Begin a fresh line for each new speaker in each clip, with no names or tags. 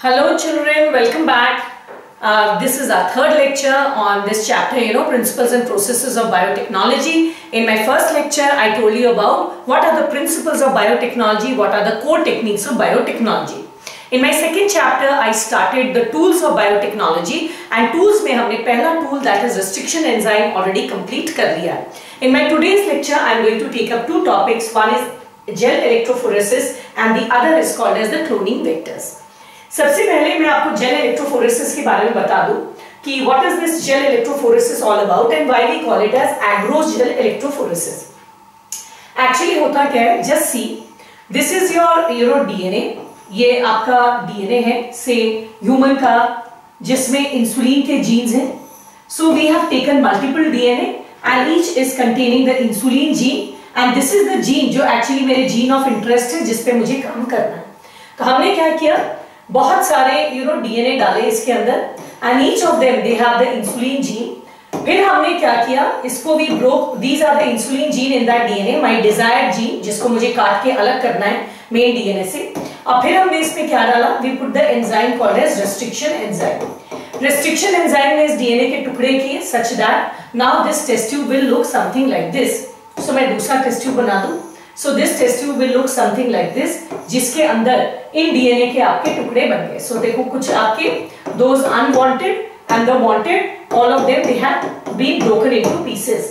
Hello children, welcome back. This is our third lecture on this chapter, principles and processes of biotechnology. In my first lecture, I told you about what are the principles of biotechnology, what are the core techniques of biotechnology. In my second chapter, I started the tools of biotechnology and tools में हमने पहला tool that is restriction enzyme already complete कर लिया. In my today's lecture, I am going to take up two topics. One is gel electrophoresis and the other is called as the cloning vectors. सबसे पहले मैं आपको gel electrophoresis के बारे में बता दूं कि what is this gel electrophoresis all about and why we call it as agarose gel electrophoresis. Actually होता क्या है, just see this is your DNA. ये आपका डीएनए है से ह्यूमन का जिसमें इंसुलिन के जीन्स हैं. So we have taken multiple DNA and each is containing the insulin gene and this is the gene जो एक्चुअली मेरे जीन ऑफ इंटरेस्ट है जिस पे मुझे काम करना है. तो हमने क्या किया, बहुत सारे डीएनए डाले इसके अंदर and each of them they have the insulin gene. फिर हमने क्या किया, इसको भी broke, these are the insulin gene in that DNA, my desired gene जिसको मुझे काट के अलग करना है मेन डीएनए से. और फिर हमने इसमें क्या डाला, we put the enzyme called as restriction enzyme. Restriction enzyme ने इस डीएनए के टुकड़े किए such that now this test tube will look something like this. So मैं दूसरा टेस्ट ट्यूब बना दूं. So this test tube will look something like this, जिसके अंदर इन डीएनए के आपके टुकड़े बन गए. So देखो कुछ आपके those unwanted and the wanted, all of them they have been broken into pieces.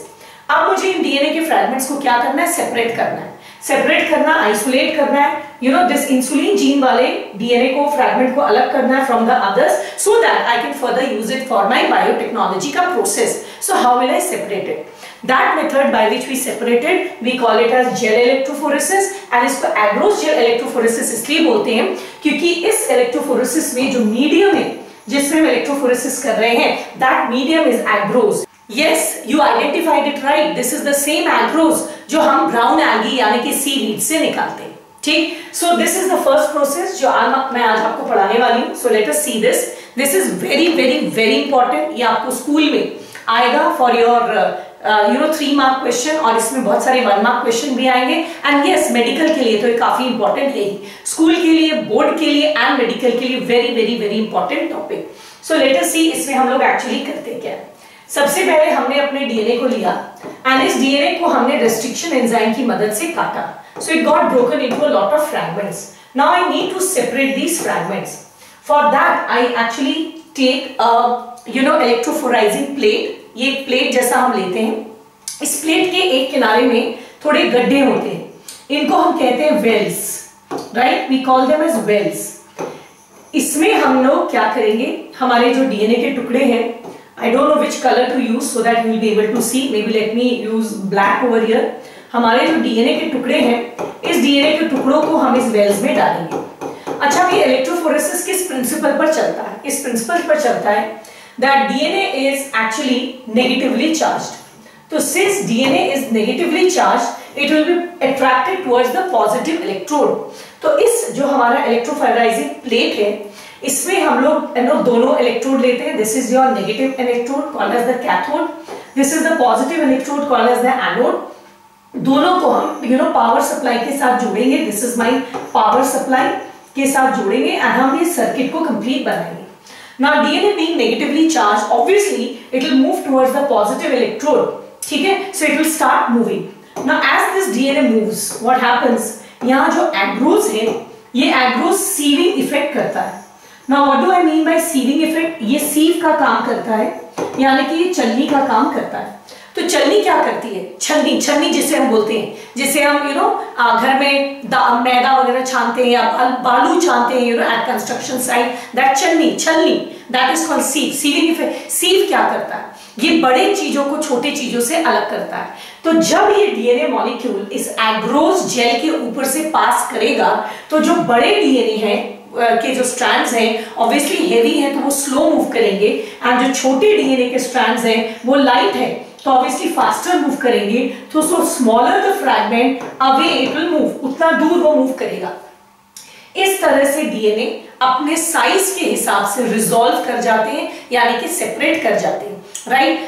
अब मुझे इन डीएनए के फ्रैगमेंट्स को क्या करना है, सेपरेट करना है. सेपरेट करना, आइसोलेट करना है. दिस इंसुलिन जीन वाले डीएनए को फ्रैगमेंट को अलग करना है from the others so that I can further use it for my biotechnology का process. So how will I separate it? That method by which we separated, we call it as gel electrophoresis and इसको agarose gel electrophoresis इसलिए बोलते हैं क्योंकि इस electrophoresis में जो medium है जिसमें हम electrophoresis कर रहे हैं, that medium is agarose. Yes, you identified it right. This is the same agarose जो हम brown algae यानी कि seaweed से निकालते हैं. ठीक? So this is the first process जो मैं आज आपको पढ़ाने वाली हूँ. So let us see this. This is very very very important. ये आपको स्कूल में आएगा for your 3 मार्क क्वेश्चन और इसमें बहुत सारे 1 मार्क क्वेश्चन भी आएंगे. एंड यस, मेडिकल के लिए तो ये काफी इंपॉर्टेंट है ही, स्कूल के लिए, बोर्ड के लिए एंड मेडिकल के लिए very very very important topic. So let us see इसमें हम लोग एक्चुअली करते क्या है. सबसे पहले हमने अपने डीएनए को लिया एंड इस डीएनए को हमने रेस्ट्रिक्शन एंजाइम की मदद से काटा. So it got broken into a lot of fragments. Now I need to separate these fragments. For that I actually take electrophoresing plate. ये प्लेट जैसा हम लेते हैं, इस प्लेट के एक किनारे में थोड़े गड्ढे होते हैं, इनको हम कहते हैं wells. Right, we call them as wells. इसमें हम लोग क्या करेंगे, हमारे जो डीएनए के टुकड़े हैं, I don't know which colour to use so that you will be able to see, maybe let me use black over here. हमारे जो डीएनए के टुकड़े हैं, इस डीएनए के टुकड़ों को हम इस वेल्स में डालेंगे. अच्छा, ये इलेक्ट्रोफोरेसिस किस प्रिंसिपल पर चलता है? इस प्रिंसिपल पर चलता है that DNA is actually negatively charged. So since DNA is negatively charged, it will be attracted towards the positive electrode. तो इस जो हमारा electrophorizing plate है, इसमें हम लोग दोनों electrode लेते हैं. This is your negative electrode called as the cathode. This is the positive electrode called as the anode. दोनों को हम power supply के साथ जोड़ेंगे. This is my power supply के साथ जोड़ेंगे and हम ये circuit को complete बनाएंगे. Now DNA being negatively charged, obviously it will move towards the positive electrode. ठीक है? So it will start moving. Now as this DNA moves, what happens? यहाँ जो agarose है, ये agarose sieving effect करता है. Now what do I mean by sieving effect? ये sieve का काम करता है, यानी कि ये छलनी का काम करता है. तो छलनी क्या करती है? छलनी जिसे हम बोलते हैं, जिसे हम घर में मैदा वगैरह छानते हैं या बालू छानते हैं एट कंस्ट्रक्शन साइट, दैट छलनी that is called sieve. Sieving effect. Sieve क्या करता है? ये बड़े चीजों को छोटे चीजों से अलग करता है. तो जब ये डीएनए मॉलिक्यूल इस एग्रोस जेल के ऊपर से पास करेगा तो जो बड़े डीएनए हैं के जो स्ट्रैंड्स हैं ऑब्वियसली हेवी हैं तो वो स्लो मूव करेंगे एंड जो छोटे डीएनए के स्ट्रैंड्स हैं वो लाइट है तो ऑब्वियसली फास्टर मूव करेंगे. तो so smaller the fragment away it will move, उतना दूर वो मूव करेगा. इस तरह से डीएनए अपने साइज के हिसाब से रिजॉल्व कर जाते हैं यानी कि सेपरेट कर जाते हैं. राइट,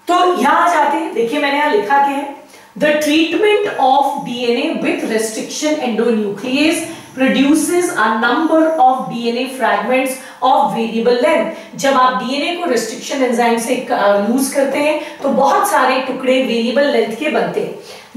तो यहां आ जाते हैं. देखिए मैंने यहां लिखा क्या है, the treatment of DNA with restriction endonuclease produces a number of DNA fragments of variable length. जब आप DNA को restriction enzyme से lose करते हैं तो बहुत सारे टुकड़े variable length के बनते हैं.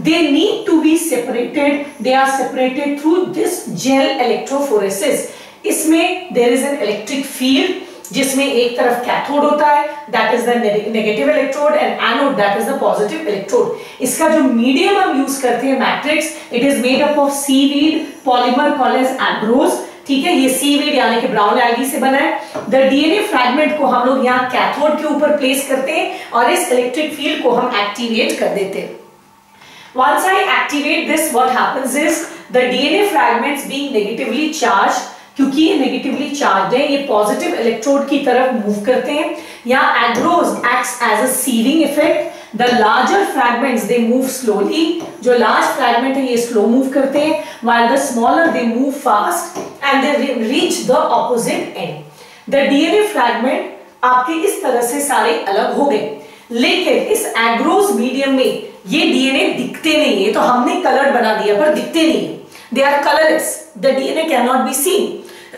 They need to be separated. They are separated through this gel electrophoresis. इसमें there is an electric field जिसमें एक तरफ कैथोड होता है, that is the negative electrode, and anode, that is the positive electrode. इसका जो मीडियम हम use करते हैं matrix, it is made up of seaweed polymer called as agrose. ठीक है, ये सीवीड यानी कि ब्राउन एल्गी से बना है. द डीएनए फ्रैगमेंट को हम लोग यहाँ कैथोड के ऊपर प्लेस करते हैं और इस इलेक्ट्रिक फील्ड को हम एक्टिवेट कर देते हैं. Once I activate this, what happens is the DNA fragments being negatively charged, क्योंकि ये नेगेटिवली चार्ज है, ये पॉजिटिव इलेक्ट्रोड की तरफ मूव करते हैं. यहाँ agarose acts as a sieving effect. The larger fragments they move slowly. जो लार्ज फ्रैगमेंट है ये स्लो मूव करते हैं, while the smaller they move fast and they reach the opposite end. The DNA fragment आपके इस तरह से सारे अलग हो गए, लेकिन इस एग्रोज मीडियम में ये डीएनए दिखते नहीं है. तो हमने कलर बना दिया पर दिखते नहीं है. They are colorless. The DNA cannot be seen.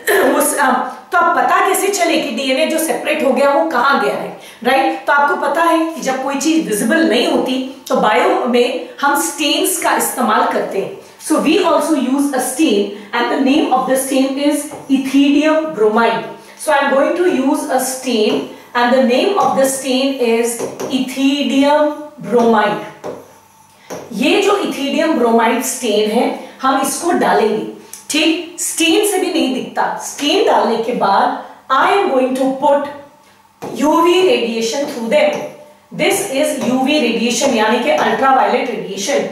तो अब पता कैसे चले कि डीएनए जो सेपरेट हो गया वो कहां गया है, राइट? तो आपको पता है कि जब कोई चीज विजिबल नहीं होती तो बायो में हम स्टेन्स का इस्तेमाल करते हैं. So we also use a stain and the name of the stain is ethidium bromide. So I am going to use a stain and the name of the stain is ethidium bromide. ये जो ethidium bromide stand है हम इसको डालेंगे. ठीक, stand से भी नहीं दिखता. स्टेन डालने के बाद I am going to put UV radiation through them. This is UV radiation यानी कि अल्ट्रावायलेट रेडिएशन.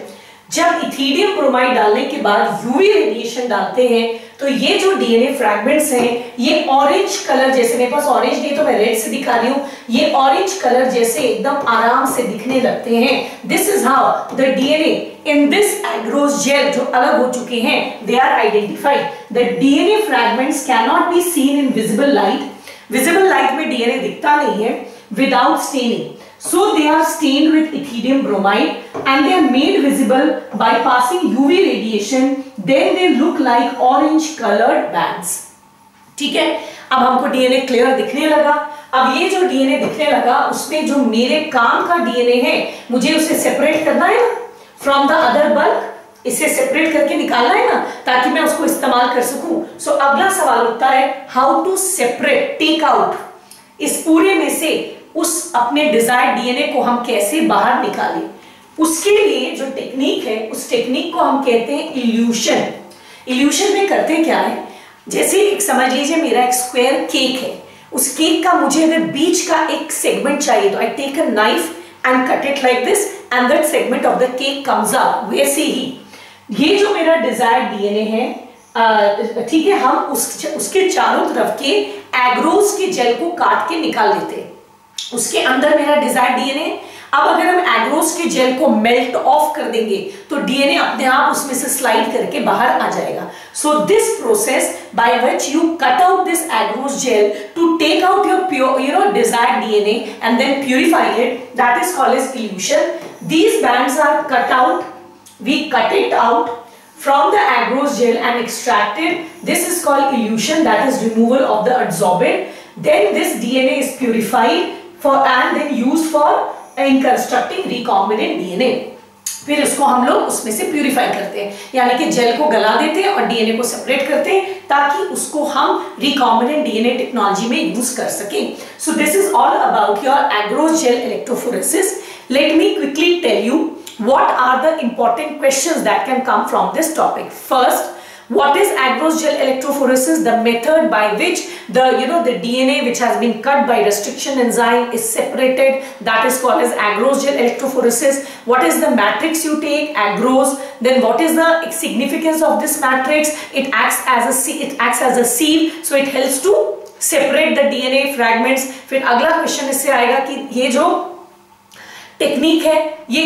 जब इथिडियम ब्रोमाइड डालने के बाद यूवी रेडिएशन डालते हैं तो ये जो डीएनए फ्रैगमेंट्स हैं ये ऑरेंज कलर जैसे, मेरे पास ऑरेंज नहीं तो मैं रेड से दिखा रही हूं, ये ऑरेंज कलर जैसे एकदम आराम से दिखने लगते हैं. This is how the DNA in this agarose gel जो अलग हो चुके हैं they are identified. The DNA fragments can not be seen in visible light. Visible light में डीएनए दिखता नहीं है without staining. So they are stained with ethidium bromide and they are made visible by passing UV radiation. Then they look like orange colored bands. ठीक है, अब हमको DNA clear दिखने लगा. अब ये जो डीएनए दिखने लगा उसमें जो मेरे काम का डीएनए है मुझे उसे सेपरेट करना है ना फ्रॉम द अदर बल्क. इसे सेपरेट करके निकालना है ना ताकि मैं उसको इस्तेमाल कर सकूं. सो अगला सवाल उठता है how to separate, take out इस पूरे में से उस अपने डिजायर्ड डीएनए को हम कैसे बाहर निकालें. उसके लिए जो टेक्निक है उस टेक्निक को हम कहते हैं इल्यूशन. इल्यूशन में करते क्या है, जैसे एक समझ लीजिए मेरा एक स्क्वायर केक है, उस केक का मुझे अगर बीच का एक सेगमेंट चाहिए तो I take a knife and cut it like this and that segment of the cake comes out. वैसे ही ये जो मेरा डिजायर्ड डीएनए है, ठीक है, हम उसके चारों तरफ के एग्रोज के जेल को काट के निकाल लेते हैं. उसके अंदर मेरा डिजायर्ड डीएनए. अब अगर हम एग्रोज के जेल को मेल्ट ऑफ कर देंगे तो डीएनए अपने आप उसमें से स्लाइड करके बाहर आ जाएगा. So this process by which you cut out this agarose gel to take out your desired DNA and then purify it, that is called as elution. These bands are cut out. We cut it out from the agarose gel and extracted. This is called elution, that is removal of the adsorbent. Then this DNA is purified and then used for in constructing recombinant DNA. फिर इसको हम लोग उसमें से purify करते हैं, यानी कि जेल को गला देते हैं और डीएनए को सेपरेट करते हैं ताकि उसको हम रिकॉम्बिनेंट डीएनए टेक्नोलॉजी में यूज कर सकें. So this is all about your agarose gel electrophoresis. Let me quickly tell you what are the important questions that can come from this topic. First, what is agrose gel electrophoresis? The method by which the DNA which has been cut by restriction enzyme is separated, that is called as agrose gel electrophoresis. What is the matrix you take? Agrose. Then what is the significance of this matrix? It acts as a sieve, so it helps to separate the DNA fragments. फिर अगला question इससे आएगा कि ये जो technique है ये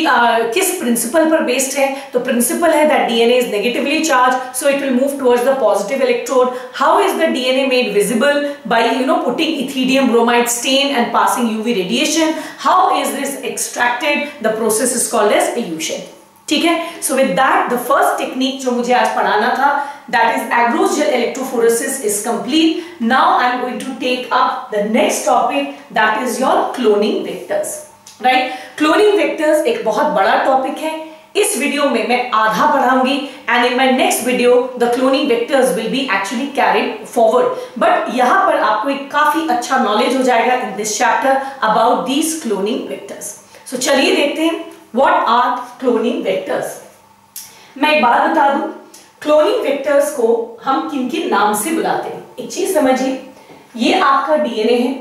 किस प्रिंसिपल पर बेस्ड है. तो प्रिंसिपल है that DNA is negatively charge, so it will move towards the positive electrode. How is the DNA made visible? By putting ethidium bromide stain and passing UV radiation. How is this extracted? The process is called as elution. ठीक है। So with that the first technique जो मुझे आज पढ़ाना था, that is agarose gel electrophoresis, is complete. Now I am going to take up the next topic, that is your cloning vectors, right. Cloning vectors एक बहुत बड़ा topic है। इस वीडियो में मैं आधा पढ़ाऊंगी and in my next video the cloning vectors will be actually carried forward, but यहां पर आपको एक काफी अच्छा नॉलेज हो जाएगा in this chapter about these cloning vectors. So चलिए देखते हैं व्हाट आर क्लोनिंग वेक्टर्स। मैं एक बात बता दूं, क्लोनिंग वेक्टर्स को हम किन किन नाम से बुलाते हैं। एक चीज समझिए, ये आपका डीएनए है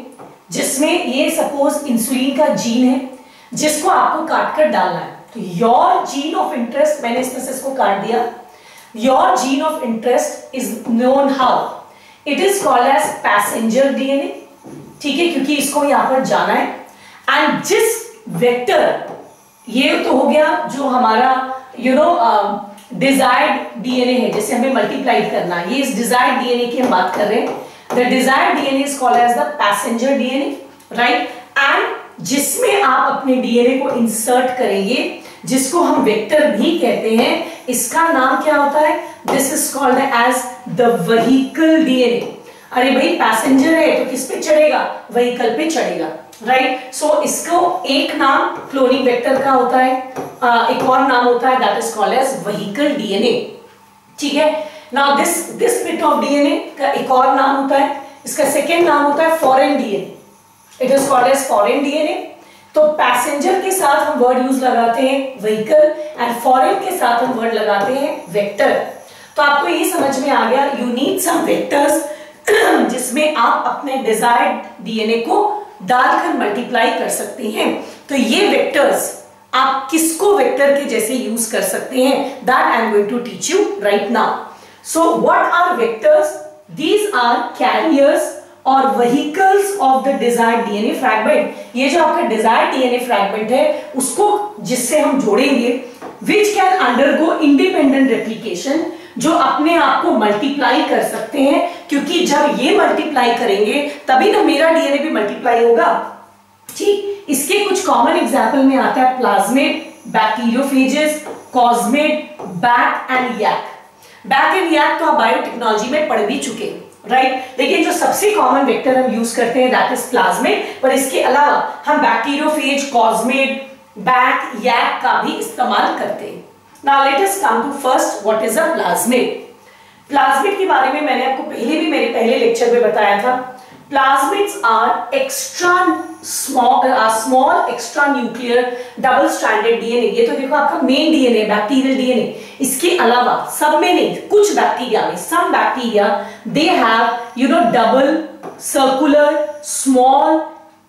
जिसमें ये सपोज इंसुलिन का जीन है जिसको आपको काट कर डालना है। तो योर जीन ऑफ इंटरेस्ट, मैंने इस तरह से इसको काट दिया, your gene of interest is known how, it is called as passenger DNA, ठीक है, क्योंकि इसको यहां पर जाना है। एंड जिस वेक्टर, ये तो हो गया जो हमारा डिजायर्ड डीएनए है, जैसे हमें मल्टीप्लाई करना है, ये इस डिजायर्ड डीएनए की हम बात कर रहे हैं। The desired DNA is called as the passenger DNA, right. And जिसमें आप अपने डीएनए को इंसर्ट करेंगे, जिसको हम वेक्टर भी कहते हैं, इसका नाम क्या होता है? This is called as the vehicle DNA. अरे भाई पैसेंजर है तो किस पे चढ़ेगा? व्हीकल पे चढ़ेगा, राइट। सो इसको एक नाम क्लोनिंग वेक्टर का होता है, एक और नाम होता है that is called as vehicle DNA, ठीक है। Now this bit of DNA का एक और नाम होता है, इसका सेकेंड नाम होता है foreign DNA, it is called as foreign DNA. तो पैसेंजर के साथ हम वर्ड यूज लगाते हैं व्हीकल, एंड फॉरेन के साथ हम वर्ड लगाते हैं वेक्टर। तो आपको ये समझ में आ गया, यू नीड सम वेक्टर्स जिसमें आप अपने डिजायर्ड डीएनए को डालकर मल्टीप्लाई कर सकते हैं। तो ये वेक्टर्स आप किसको वेक्टर के जैसे यूज कर सकते हैं, that I am going to teach you right now. So what are vectors? These are carriers और vehicles of the desired DNA fragment. ये जो आपका डिजायर्ड डीएनए फ्रैगमेंट है, उसको जिससे हम जोड़ेंगे, which can undergo independent replication, जो अपने आप को मल्टीप्लाई कर सकते हैं, क्योंकि जब ये मल्टीप्लाई करेंगे तभी ना मेरा डीएनए भी मल्टीप्लाई होगा, ठीक। इसके कुछ कॉमन एग्जाम्पल में आता है plasmid, bacteriophages, cosmid, BAC and YAC. BAC and YAC तो आप बायोटेक्नोलॉजी में पढ़ भी चुके हैं, राइट। लेकिन जो सबसे कॉमन वेक्टर हम यूज करते हैं दैट इज प्लाज्मिड, पर इसके अलावा हम बैक्टीरियोफेज, कॉस्मिड, बैक, याक का भी इस्तेमाल करते हैं। Now let us come to first what is a plasmid. Plasmid के बारे में मैंने आपको पहले भी मेरे पहले लेक्चर में बताया था। Plasmids are extra small extra nuclear double stranded DNA. ये तो देखो आपका मेन डीएनए, बैक्टीरियल डीएनए। इसके अलावा सब में नहीं, कुछ बैक्टीरिया में, some bacteria they have double circular small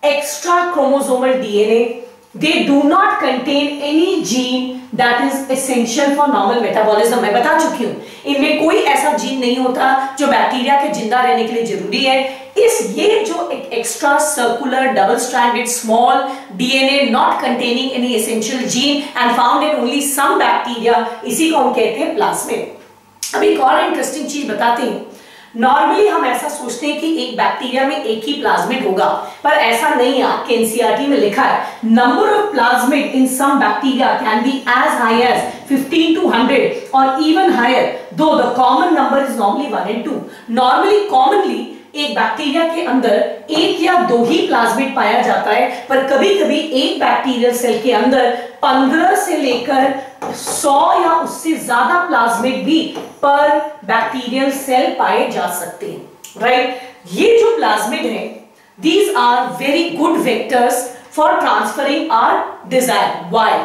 extra chromosomal DNA. They do not contain any gene that is essential for normal metabolism। मैं बता चुकी हूँ, इनमें कोई ऐसा जीन नहीं होता जो बैक्टीरिया के जिंदा रहने के लिए जरूरी है। ये जो एक extra circular double stranded small DNA not containing any essential gene and found in only some bacteria, इसी को हम कहते हैं प्लाज्मिड। अब एक और इंटरेस्टिंग चीज बताते हैं। नॉर्मली हम ऐसा सोचते हैं कि एक बैक्टीरिया में एक ही प्लाज्मिड होगा, पर ऐसा नहीं है। आपके एनसीईआरटी में लिखा है number of plasmid in some bacteria can be as high as 15 to 100 और even higher, though the common number is normally 1 and 2। Normally commonly एक बैक्टीरिया के अंदर एक या दो ही प्लाज्मिड पाया जाता है, पर कभी कभी एक बैक्टीरियल सेल के अंदर 15 से लेकर 100 या उससे ज्यादा प्लाज्मिड भी पर बैक्टीरियल सेल पाए जा सकते हैं, राइट। ये जो प्लाज्मिड है, these are very good vectors for transferring our desire. Why?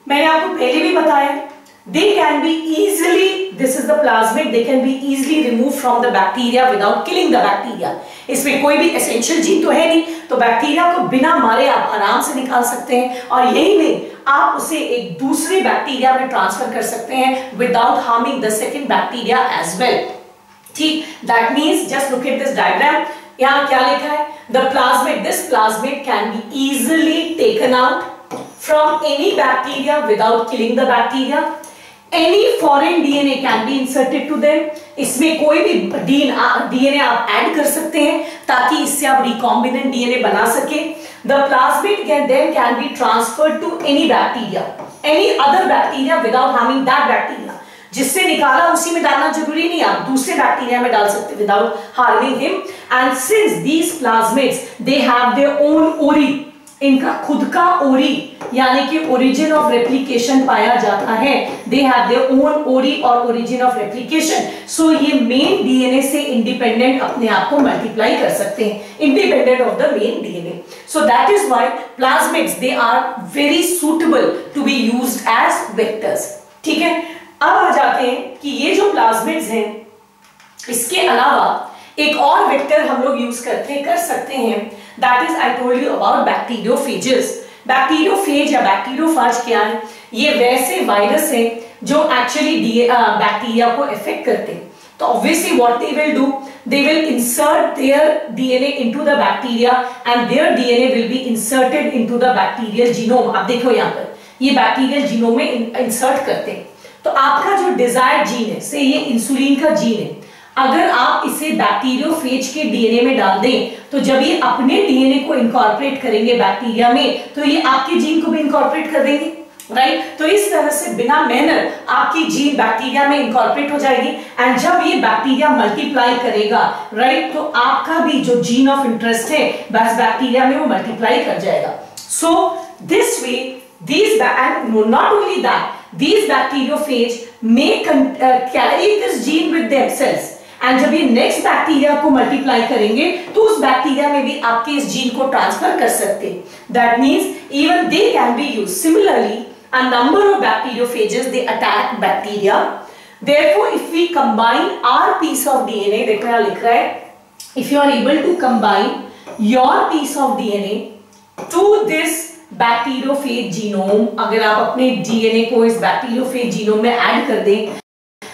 मैंने आपको पहले भी बताया, they can be easily, this is the plasmid, they can be easily removed from the bacteria without killing the bacteria। इसमें कोई भी essential gene तो है नहीं, तो बैक्टीरिया को बिना मारे आप आराम से निकाल सकते हैं, और यही नहीं, आप उसे एक दूसरे बैक्टीरिया में ट्रांसफर कर सकते हैं without harming the second bacteria as well, ठीक। That means just look at this diagram. यहाँ क्या लिखा है? The plasmid, this plasmid can be easily taken out from any bacteria without killing the bacteria. Any foreign DNA can be inserted to them। इसमें कोई भी DNA आप add कर सकते हैं ताकि इससे आप रिकॉम्बिनेंट डीएनए बना सके। The plasmid can be transferred to any bacteria, any other bacteria without harming that bacteria. जिससे निकाला उसी में डालना जरूरी नहीं, आप दूसरे बैक्टीरिया में डाल सकते without harming him. And since these plasmids they have their own ओरी, इनका खुद का ओरी यानी कि ओरिजिन ऑफ रेप्लिकेशन पाया जाता है। They have their own ori और ओरिजिन ऑफ रेप्लिकेशन। सो ये मेन डीएनए से इंडिपेंडेंट अपने आप को मल्टीप्लाई कर सकते हैं, independent of the main DNA. So that is why plasmids they are very suitable to be used as vectors. ठीक है, अब आ जाते हैं कि ये जो प्लाज्मिड्स हैं, इसके अलावा एक और वेक्टर हम लोग यूज कर सकते हैं, that is I told you about bacteriophages. Bacteriophage या बैक्टीरियोफाज क्या है? ये वैसे वायरस हैं जो एक्चुअली बैक्टीरिया को इफेक्ट करते हैं। तो obviously what they will do, they will insert their DNA into the bacteria and their DNA will be inserted into the bacterial genome। आप देखो यहाँ पर ये बैक्टीरियल जीनोम में इंसर्ट करते हैं। तो आपका जो डिजायर्ड जीन है, से ये इंसुलिन का जीन है, अगर आप इसे बैक्टीरियोफेज के डीएनए में डाल दें तो जब ये अपने डीएनए को इनकॉर्पोरेट करेंगे बैक्टीरिया में, तो ये आपके जीन को भी इनकॉर्पोरेट कर देंगे, राइट। तो इस तरह से बिना मेहनत आपकी जीन बैक्टीरिया में इनकॉर्पोरेट हो जाएगी। एंड जब ये बैक्टीरिया मल्टीप्लाई करेगा, राइट, तो आपका भी जो जीन ऑफ इंटरेस्ट है बस बैक्टीरिया में वो मल्टीप्लाई कर जाएगा। So this way these and not only that, these bacteriophage may carry this gene with themselves। And जब ये नेक्स्ट बैक्टीरिया को मल्टीप्लाई करेंगे तो उस बैक्टीरिया में भी आपके इस जीन को ट्रांसफर कर सकते हैं। That means even they can be used. Similarly a number of bacteriophages they attack bacteria। therefore if we combine our piece of DNA, देखो यहाँ लिख रहा है, if you are able to combine your piece of DNA to this bacteriophage genome, अगर आप अपने DNA को इस बैक्टीरियोफेज जीनोम में ऐड कर दें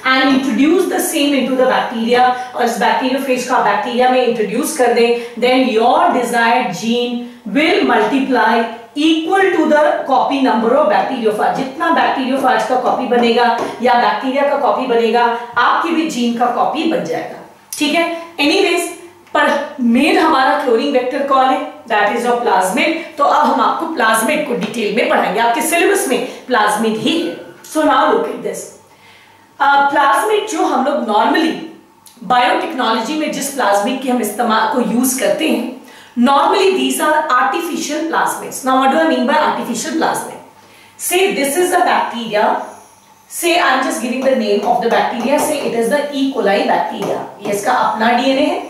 and introduce the same into the bacteria, और इस बैक्टीरियोफेज का बैक्टीरिया में इंट्रोड्यूस कर दें, then your desired gene will multiply equal to the copy number of bacteriophage. जितना बैक्टीरियोफाज का कॉपी बनेगा या बैक्टीरिया का कॉपी बनेगा, आपके भी जीन का कॉपी बन जाएगा। ठीक है, एनीवेज, पर मेन हमारा क्लोनिंग वेक्टर कौन है? That is of plasmid. तो अब हम आपको प्लाज्मिड को डिटेल में पढ़ाएंगे, आपके सिलेबस में प्लाज्मिड ही है। So now look at this. Plasmid जो हम लोग नॉर्मली बायोटेक्नोलॉजी में जिस प्लाज्मिड की हम इस्तेमाल को यूज करते हैं, normally these are artificial plasmids. Now what do I mean by artificial plasmid? Say this is a bacteria, say I am just giving the name of the bacteria, say it is the E coli bacteria. ये इसका अपना DNA है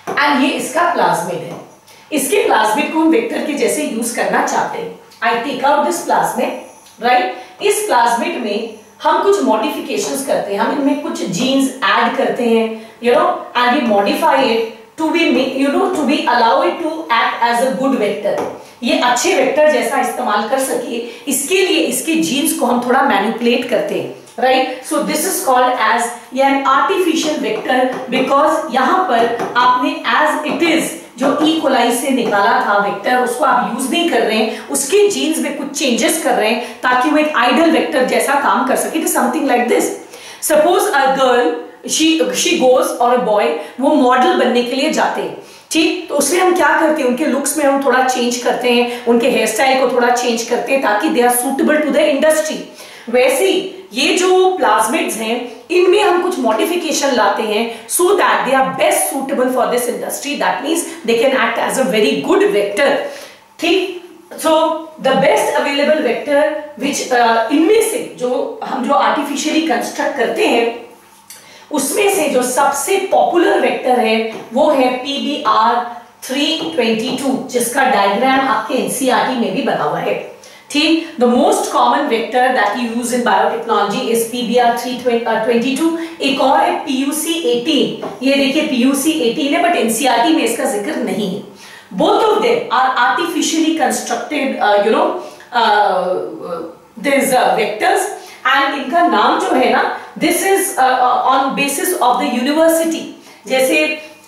and ये इसका plasmid है। इसके plasmid को हम वेक्टर के जैसे यूज करना चाहते हैं। I take out this plasmid, right. इस प्लाज्मिड में हम कुछ मॉडिफिकेशंस करते हैं, हम इनमें कुछ जीन्स ऐड करते हैं, you know, and we modify it to be, you know, to be allow it to act as a good vector. ये अच्छे वेक्टर जैसा इस्तेमाल कर सके, इसके लिए इसके जीन्स को हम थोड़ा मैनिपुलेट करते हैं, right. So this is called as an artificial vector, because यहां पर आपने एज इट इज जो ई कोलाई से निकाला था वेक्टर, उसको आप यूज नहीं कर रहे हैं, उसके जीन्स में कुछ चेंजेस कर रहे हैं ताकि वो एक आइडल वेक्टर जैसा काम कर सके। Something like this, suppose a girl she goes और a boy वो मॉडल बनने के लिए जाते हैं, ठीक। तो उसमें हम क्या करते हैं, उनके लुक्स में हम थोड़ा चेंज करते हैं, उनके हेयर स्टाइल को थोड़ा चेंज करते हैं ताकि they are suitable to the industry. वैसे ये जो प्लाज्मिड्स हैं, इनमें हम कुछ मॉडिफिकेशन लाते हैं so that they are best suitable for this industry. That means they can act as a very good vector, ठीक। So the best available vector which इनमें से जो हम जो आर्टिफिशियली कंस्ट्रक्ट करते हैं, उसमें से जो सबसे पॉपुलर वेक्टर है वो है PBr 322, जिसका डायग्राम आपके एनसीईआरटी में भी बना हुआ है, ठीक। The most common vector that you use in biotechnology is PBr 322। एक और है PUC 18। ये देखिए PUC 18 है, बट एनसीईआरटी में इसका जिक्र नहीं है। Both of them are artificially constructed, you know, this vectors, and इनका नाम जो है ना, this is on basis of the university. जैसे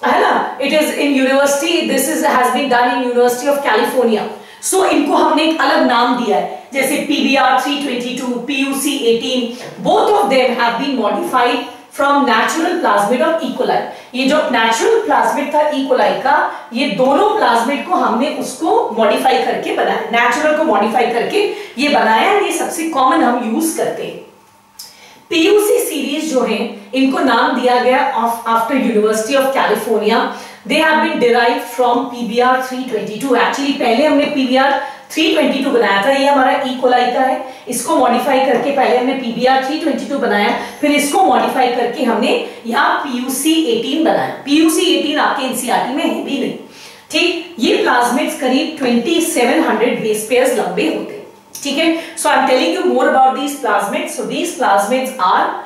है ना, it is in university, this is has been done in university of California. So इनको हमने एक अलग नाम दिया है, जैसे PBr 322, PUC 18, both of them have been modified from natural plasmid of E coli. ये जो नेचुरल प्लाज्मिड था इकोलाई का, ये दोनों प्लाज्मिड को हमने उसको मॉडिफाई करके बनाया, नेचुरल को मॉडिफाई करके ये बनाया। ये सबसे कॉमन हम यूज करते हैं। पीयूसी सीरीज जो है इनको नाम दिया गया after university of California. They have been derived from PBR 322। Actually पहले हमने पीबीआर 322 बनाया था, ये हमारा ई कोलाई का है। इसको मॉडिफाई करके पहले हमने पीबीआर 322 बनाया, फिर इसको मॉडिफाई करके हमने यहाँ पीयूसी 18 बनाया। पीयूसी 18 आपके एनसीईआरटी में है भी नहीं, ठीक। ये प्लाज्मिड्स करीब 2700 बेस पेयर्स लंबे होते हैं, ठीक है। So I am telling you more about these plasmids. So these plasmids are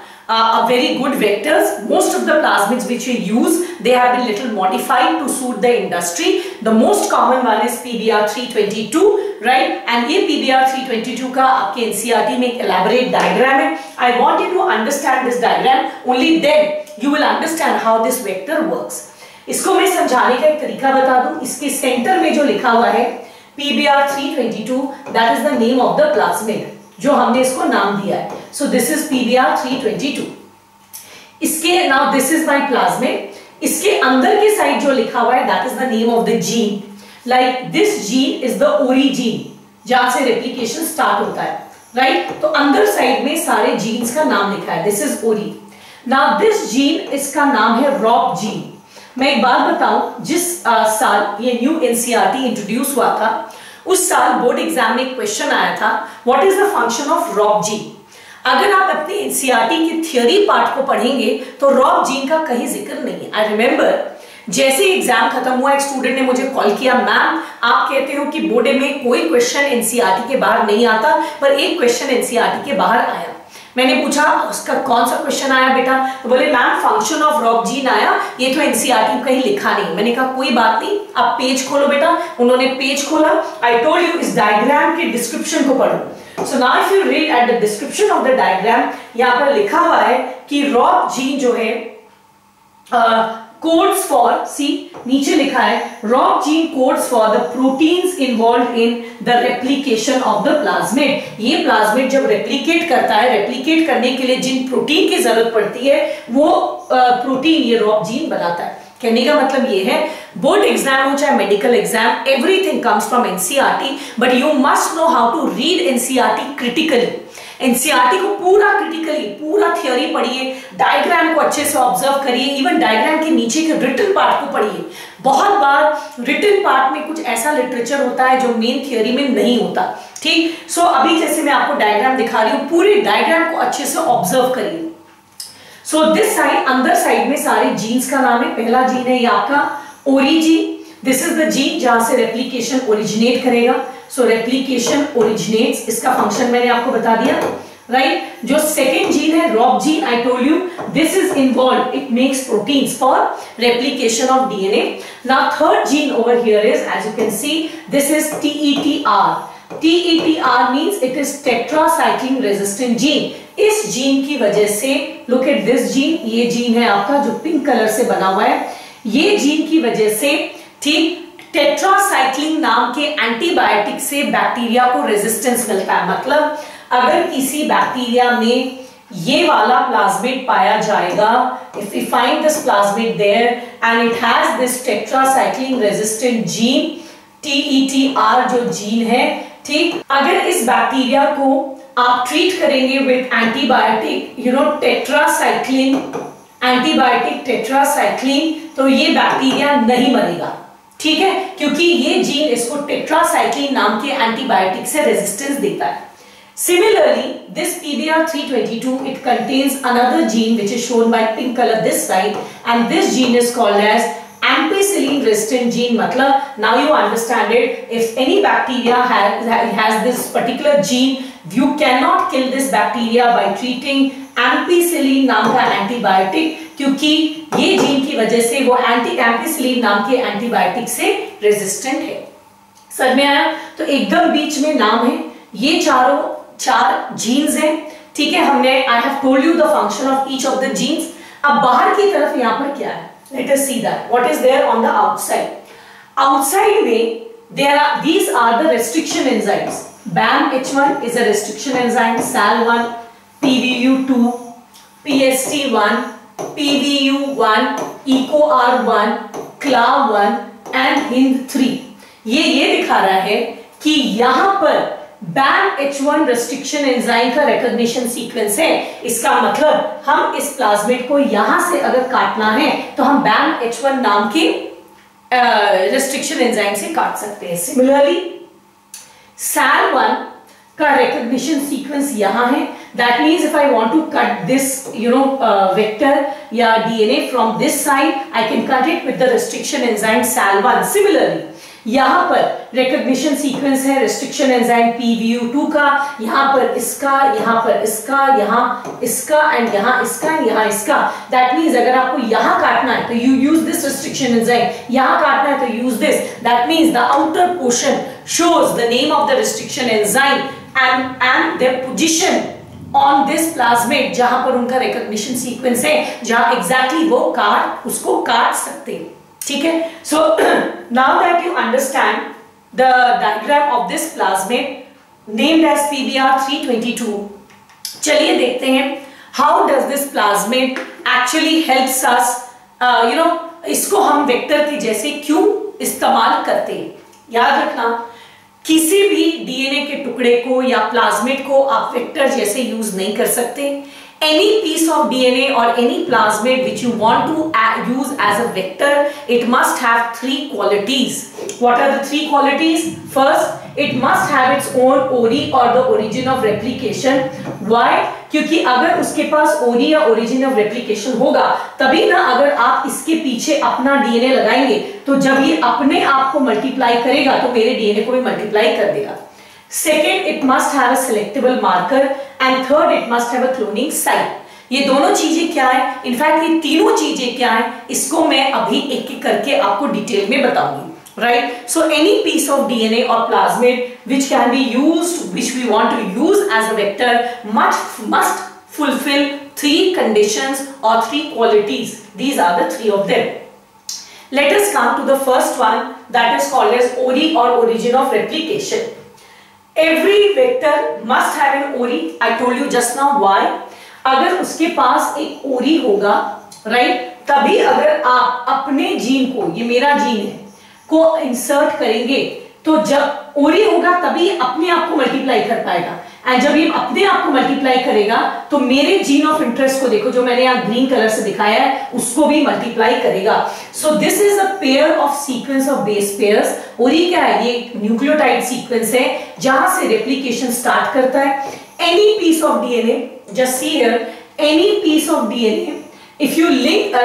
very good vectors. Most of the plasmids which we use, they have been little modified to suit the industry. The most common one is PBR 322, right? And ये PBR 322 का आपके NCERT में एक elaborate diagram है. I want you to understand this diagram. Only then you will understand how this vector works. इसको मैं समझाने का एक तरीका बता दूं. इसके सेंटर में जो लिखा हुआ है PBR 322, that is the name of the plasmid, जो हमने इसको नाम दिया है। So this is PBR 322. इसके now this is my plasmid. इसके अंदर के साइड जो लिखा हुआ है that is the name of the gene. Like this gene is the ori gene, जहां से replication start होता है, right? तो अंदर साइड में सारे genes का नाम लिखा है। This is ori. Now this gene, इसका नाम है ROP gene. मैं एक बात बताऊं, जिस साल ये न्यू NCERT इंट्रोड्यूस हुआ था, उस साल बोर्ड एग्जाम में एक क्वेश्चन आया था, what is the function of rop gene. अगर आप अपने एनसीईआरटी की थियोरी पार्ट को पढ़ेंगे तो रॉप जीन का कहीं जिक्र नहीं है। आई रिमेंबर जैसे एग्जाम खत्म हुआ, एक स्टूडेंट ने मुझे कॉल किया, मैम आप कहते हो कि बोर्ड में कोई क्वेश्चन एनसीईआरटी के बाहर नहीं आता, पर एक क्वेश्चन एनसीईआरटी के बाहर आया। मैंने पूछा उसका कौन सा क्वेश्चन आया बेटा, तो बोले ma'am function of rop gene आया, ये तो एनसीईआरटी में कहीं लिखा नहीं। मैंने कहा कोई बात नहीं, आप पेज खोलो बेटा। उन्होंने पेज खोला। आई टोल्ड यू इस डायग्राम के डिस्क्रिप्शन को पढ़ो। So now if you read at the description of the diagram, यहाँ पर लिखा हुआ है कि रॉप जीन जो है codes for, see नीचे लिखा है rop gene codes for the proteins involved in the replication of the plasmid। ये प्लाज्मिड जब रेप्लिकेट करता है, रेप्लिकेट करने के लिए जिन प्रोटीन की जरूरत पड़ती है वो प्रोटीन ये रॉप जीन बनाता है। कहने का मतलब ये है, बोर्ड एग्जाम हो चाहे medical exam, everything comes from NCERT, but you must know how to read NCERT critically. NCERT को पूरा क्रिटिकली, पूरा थ्योरी पढ़िए, डायग्राम को अच्छे से ऑब्जर्व करिए, इवन डायग्राम के नीचे के रिटन पार्ट को पढ़िए। बहुत बार रिटन पार्ट में कुछ ऐसा लिटरेचर होता है जो मेन थ्योरी में नहीं होता, ठीक। सो अभी जैसे मैं आपको डायग्राम दिखा रही हूँ, पूरे डायग्राम को अच्छे से ऑब्जर्व करिए। सो दिस साइड, अंदर साइड में सारे जीन्स का नाम है। पहला जीन है ये आपका ori gene. This is the gene जहां से रेप्लिकेशन ओरिजिनेट करेगा। सो रेप्लिकेशन ओरिजिनेट्स, इसका फंक्शन मैंने आपको बता दिया, राइट। जो सेकेंड जीन है rop gene, I told you this is involve, it makes proteins for replication of DNA. Now third gene over here is, as you can see, this is TETR। TETR means it is tetracycline resistant gene। इस जीन की वजह से, look at this gene, ये gene है आपका जो pink colour से बना हुआ है, ये जीन की वजह से, ठीक, टेट्रासाइक्लिन नाम के एंटीबायोटिक से बैक्टीरिया को रेजिस्टेंस मिलता है। मतलब अगर किसी बैक्टीरिया में ये वाला प्लाज्मिड पाया जाएगा, if we find this plasmid there and it has this tetracycline resistant gene, TETR जो जीन है, ठीक, अगर इस बैक्टीरिया को आप ट्रीट करेंगे with antibiotic, you know tetracycline, antibiotic tetracycline, तो ये बैक्टीरिया नहीं मरेगा, ठीक है, क्योंकि ये जीन इसको टेट्रासाइक्लिन नाम के एंटीबायोटिक से रेजिस्टेंस देता है। Similarly, this PBR 322, it contains another gene which is shown by pink color this side, and this gene is called as ampicillin resistant gene। मतलब now you understand it, if any bacteria has this particular gene, you cannot kill this bacteria by treating ampicillin नाम का antibiotic, क्योंकि ये gene की वजह से वो ampicillin नाम के एंटीबायोटिक से रेजिस्टेंट है। समझ में आया? तो एकदम बीच में नाम है, ये चार जीन्स हैं, ठीक है। हमने I have told you the function of each of the genes. अब बाहर की तरफ यहाँ पर क्या है, let us see that what is there on the outside. Outside में these are the restriction enzymes। BAMH1 is a restriction enzyme, SAL1, PVU2, PST1, PVU1, EcoR1, CLAV1 and HIND3। ये दिखा रहा है कि यहां पर BAMH1 रेस्ट्रिक्शन एंजाइम का recognition sequence है। इसका मतलब हम इस प्लाज्मिड को यहां से अगर काटना है तो हम BAMH1 नाम की रेस्ट्रिक्शन एंजाइम से काट सकते हैं। सिमिलरली SAL1 का रिकॉग्निशन सीक्वेंस यहां है। That means if I want to cut this vector या DNA from this side, I can cut it with the restriction enzyme SAL1। Similarly यहां पर रिकॉग्निशन सीक्वेंस है रेस्ट्रिक्शन एंजाइम PVU2 का, यहां पर इसका, यहां पर इसका, यहां इसका एंड यहां इसका, यहां इसका। दैट मीन्स अगर आपको यहां काटना है तो you use this restriction enzyme, यहां काटना है तो use this. That means the outer portion shows the name of the restriction enzyme and their position on this plasmid, जहां पर उनका recognition sequence है, जहां exactly वो उसको काट सकते हैं। ठीक है, so now that you understand the diagram of this plasmid named as PBr322, चलिए देखते हैं how does this plasmid actually helps us, इसको हम वेक्टर के जैसे क्यों इस्तेमाल करते हैं। याद रखना, किसी भी डीएनए के टुकड़े को या प्लाज्मिड को आप वेक्टर जैसे यूज नहीं कर सकते। एनी पीस ऑफ डीएनए और any plasmid which you want to use as a vector, it must have 3 qualities. What are the 3 qualities? First, it must have its own ori और the origin of replication. Why? क्योंकि अगर उसके पास ओरी या origin of replication होगा तभी ना, अगर आप इसके पीछे अपना डीएनए लगाएंगे तो जब ये अपने आप को मल्टीप्लाई करेगा तो मेरे डीएनए को भी मल्टीप्लाई कर देगा। Second, it must have a selectable marker and third, it must have a cloning site. ये दोनों चीजें क्या है, इनफैक्ट ये तीनों चीजें क्या है, इसको मैं अभी एक एक करके आपको डिटेल में बताऊंगी। Right, so any piece of DNA or plasmid which can be used, which we want to use as a vector, must fulfill 3 conditions or 3 qualities. These are the 3 of them. Let us come to the first one, that is called as ori or origin of replication. Every vector must have an ori. I told you just now why. अगर उसके पास एक ओरी होगा, right, तभी अगर आप अपने gene को, ये मेरा जीन है, को इंसर्ट करेंगे तो जब ओरी होगा तभी अपने आप को मल्टीप्लाई कर पाएगा। एंड जब ये अपने आप को मल्टीप्लाई करेगा तो मेरे जीन ऑफ इंटरेस्ट को देखो, जो मैंने यहाँ ग्रीन कलर से दिखाया है, उसको भी मल्टीप्लाई करेगा। सो this is a pair of sequence of base pairs. ओरी क्या है? ये न्यूक्लियोटाइड सीक्वेंस है जहां से रेप्लिकेशन स्टार्ट करता है। Any piece of DNA, just see here, any piece of DNA if you link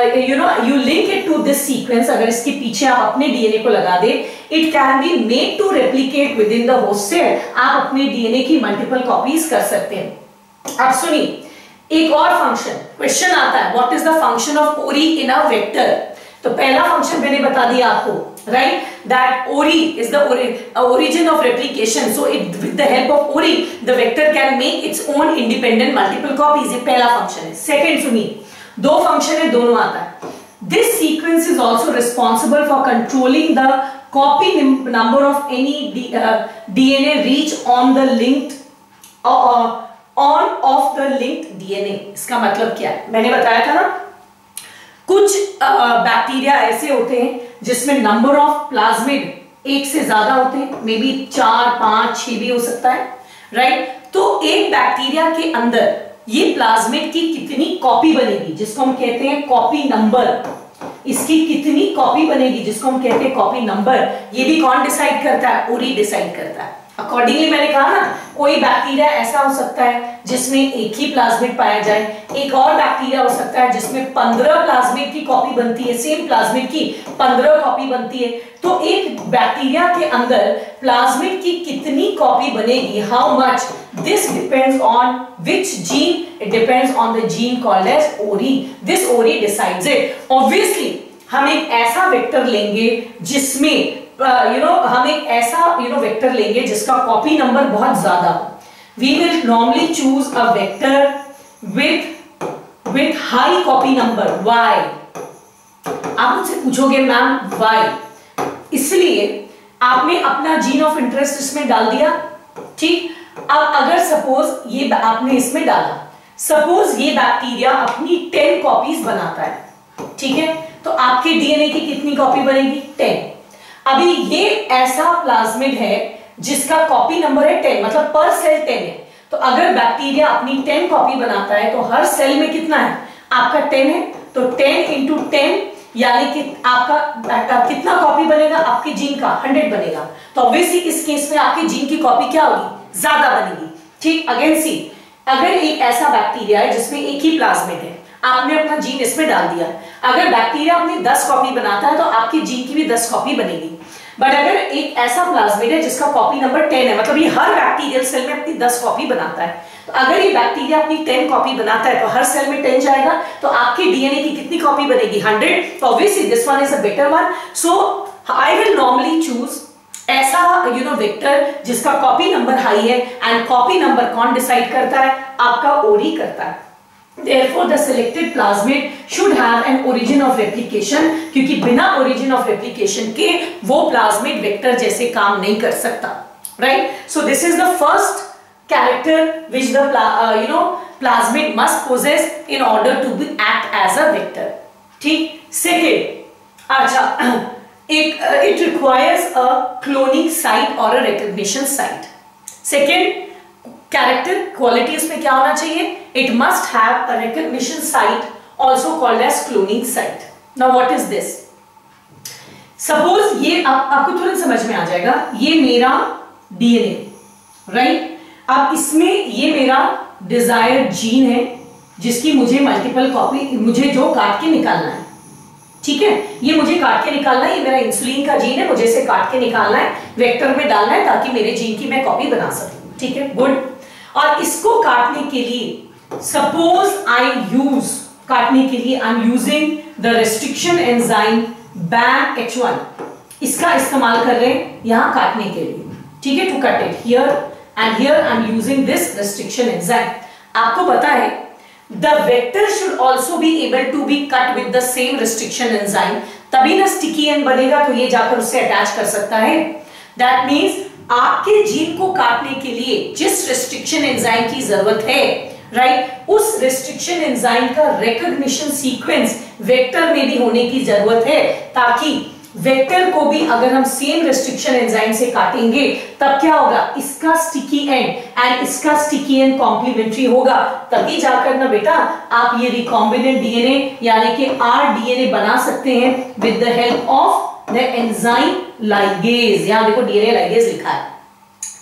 you link it to this sequence, अगर इसके पीछे आप अपने डीएनए को लगा दे, it can be made to replicate within the host cell। आप अपने DNA की मल्टीपल कॉपीज कर सकते हैं। अब सुनिए, एक और फंक्शन क्वेश्चन आता है, what is the function of ओरी इन अ वेक्टर? तो पहला फंक्शन मैंने बता दिया आपको, right, that ori is the origin of replication, so it with the help of ori the vector can make its own independent multiple copies। ये पहला function है। सेकंड सुनिए, 2 फंक्शन है, दोनों आता है। This sequence is also responsible for controlling the copy number of any DNA reach on the linked of the linked DNA. इसका मतलब क्या है? मैंने बताया था ना, कुछ बैक्टीरिया ऐसे होते हैं जिसमें नंबर ऑफ प्लाज्मिड 1 से ज्यादा होते हैं, मे बी 4, 5, 6 भी हो सकता है, राइट। तो एक बैक्टीरिया के अंदर ये प्लाज्मिड की कितनी कॉपी बनेगी, जिसको हम कहते हैं कॉपी नंबर, इसकी कितनी कॉपी बनेगी, जिसको हम कहते हैं कॉपी नंबर, ये भी कौन डिसाइड करता है? ओरी डिसाइड करता है। अकॉर्डिंगली मैंने कहा ना, कोई बैक्टीरिया ऐसा हो सकता है जिसमें एक ही प्लाज्मिड पाया जाए, एक और बैक्टीरिया हो सकता है जिसमें 15 प्लाज्मिड की कॉपी बनती है, सेम प्लाज्मिड की 15 कॉपी बनती है। तो एक बैक्टीरिया के अंदर प्लाज्मिड की कितनी कॉपी बनेगी, how much, this depends on which gene, it depends on the gene called as ori। this ori decides it। obviously हम एक ऐसा वेक्टर लेंगे जिसमें हम एक ऐसा वेक्टर लेंगे जिसका कॉपी नंबर बहुत ज्यादा हो। we will normally choose a vector with high copy number। why? आप मुझसे पूछोगे मैम why? इसलिए आपने अपना जीन ऑफ इंटरेस्ट इसमें डाल दिया, ठीक। अब अगर सपोज ये आपने इसमें डाला, सपोज ये बैक्टीरिया अपनी 10 कॉपीज बनाता है, ठीक है, तो आपके डीएनए की कितनी कॉपी बनेगी? 10। अभी ये ऐसा प्लाज्मिड है जिसका कॉपी नंबर है 10, मतलब पर सेल 10 है। तो अगर बैक्टीरिया अपनी 10 कॉपी बनाता है तो हर सेल में कितना है? आपका 10 है, तो 10 इंटू 10 यानी कि आपका कितना कॉपी बनेगा? आपके जीन का 100 बनेगा। तो ऑब्वियसली इस केस में आपके जीन की कॉपी क्या होगी? ज्यादा बनेगी। ठीक, अगेन सी, अगर एक ऐसा बैक्टीरिया है जिसमें एक ही प्लाज्मिड है, आपने अपना जीन इसमें डाल दिया, अगर बैक्टीरिया अपनी 10 कॉपी बनाता है तो आपकी जीन की भी 10 कॉपी बनेगी। बट अगर एक ऐसा प्लाज्मिड है जिसका कॉपी नंबर 10 है, मतलब ये हर बैक्टीरियल सेल में अपनी 10 कॉपी बनाता है, तो अगर ये बैक्टीरिया अपनी 10 कॉपी बनाता है तो हर सेल में 10 जाएगा, तो आपके डीएनए की कितनी कॉपी बनेगी? 100। तो obviously this one is a better one. So I will normally choose ऐसा वेक्टर जिसका कॉपी नंबर हाई है, एंड कॉपी नंबर कौन डिसाइड करता है? आपका ओरी करता है। Therefore, the selected plasmid should have an origin of replication, क्योंकि बिना origin of replication के वो plasmid vector जैसे काम नहीं कर सकता, right? So this is the first character which the plasmid must possess in order to be act as a vector. ठीक? Second, अच्छा, it requires a cloning site or a recognition site. Second character quality इसमें क्या होना चाहिए? It must have a recognition site, also called as cloning site. Now what is this? Suppose ये आपको तुरंत समझ में आ जाएगा, ये मेरा DNA, right? अब इसमें ये मेरा डिजायर्ड जीन है जिसकी मुझे मल्टीपल कॉपी, मुझे जो काट के निकालना है, ठीक है, ये मुझे काट के निकालना है, ये मेरा इंसुलिन का जीन है, मुझे इसे काट के निकालना है, वेक्टर में डालना है ताकि मेरे जीन की मैं कॉपी बना सकूं, ठीक है, गुड। और इसको काटने के लिए सपोज आई यूज, काटने के लिए आई am using the restriction enzyme BAMH1, इसका इस्तेमाल कर रहे हैं यहां काटने के लिए, ठीक है, to cut it here and here I am using this restriction enzyme. आपको पता है the vector should also be able to be cut with the same restriction enzyme, तभी ना स्टिकी एंड बनेगा, तो ये जाकर उससे अटैच कर सकता है। दैट मीन्स आपके जीन को काटने के लिए जिस रेस्ट्रिक्शन एंजाइम की जरूरत है, राइट, उस रेस्ट्रिक्शन एंजाइम का रिकॉग्निशन सीक्वेंस वेक्टर में भी होने की जरूरत है, ताकि वेक्टर को भी अगर हम सेम रेस्ट्रिक्शन एंजाइम से काटेंगे तब क्या होगा? इसका स्टिकी एंड एंड इसका स्टिकी एंड कॉम्प्लीमेंट्री होगा, तभी जाकर ना बेटा आप ये रिकॉम्बिनेंट डीएनए यानी कि rDNA बना सकते हैं with the help of the enzyme ligase. यहां देखो डीएनए लाइगेज लिखा है,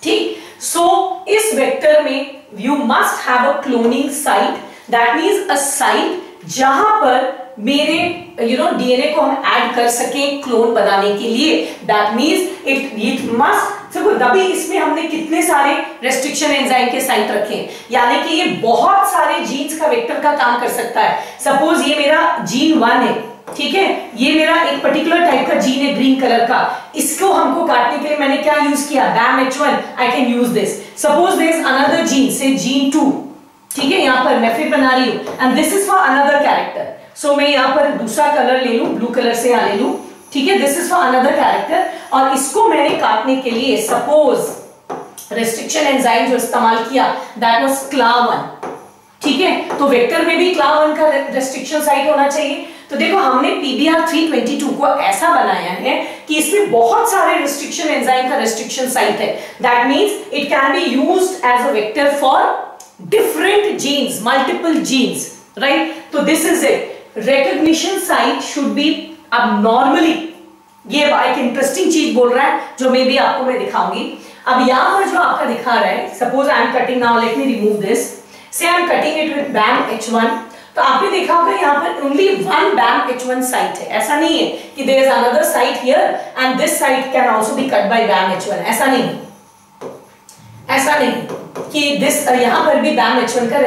ठीक। सो इस वेक्टर में you must have a cloning site, that means a site जहां पर मेरे डीएनए को हम ऐड कर सके क्लोन बनाने के लिए। दैट मीन्स इट मस्ट, तभी इसमें हमने कितने सारे रेस्ट्रिक्शन एंजाइम के साइट रखे हैं, यानी कि ये बहुत सारे जीन्स का वेक्टर का काम कर सकता है। सपोज ये मेरा जीन 1 है, ठीक है, ये मेरा एक पर्टिकुलर टाइप का जीन है ग्रीन कलर का, इसको हमको काटने के लिए मैंने क्या यूज किया? BAMH1, I can use this. Suppose there is another gene, say gene 2, ठीक है, यहां पर मैं फिर बना रही हूं, and this is for another character, so मैं यहां पर दूसरा कलर ले लूं, ब्लू कलर से यहां ले लूं, ठीक है, this is for another character, और इसको मैंने काटने के लिए सपोज रेस्ट्रिक्शन एंजाइम जो इस्तेमाल किया दैट वाज CLA1, ठीक है, तो वेक्टर में भी CLA1 का रेस्ट्रिक्शन साइट होना चाहिए। तो देखो हमने PBR322 को ऐसा बनाया है कि इसमें बहुत सारे रेस्ट्रिक्शन एंजाइम का रेस्ट्रिक्शन साइट है। That means it can be used as a vector for different genes, multiple genes, right. तो this is it. Recognition site should be, अब नॉर्मली ये एक इंटरेस्टिंग चीज बोल रहा है जो मैं दिखाऊंगी। अब यहां पर जो आपका दिखा रहा है, suppose I am cutting now, let me remove this, say I am cutting it with BAMH1, तो आपने देखा होगा यहाँ पर ओनली वन BAMH1 साइट है, ऐसा नहीं है कि there is another site here and this site can also be cut by BAMH1, ऐसा नहीं कि दिस यहाँ पर भी BAMH1 का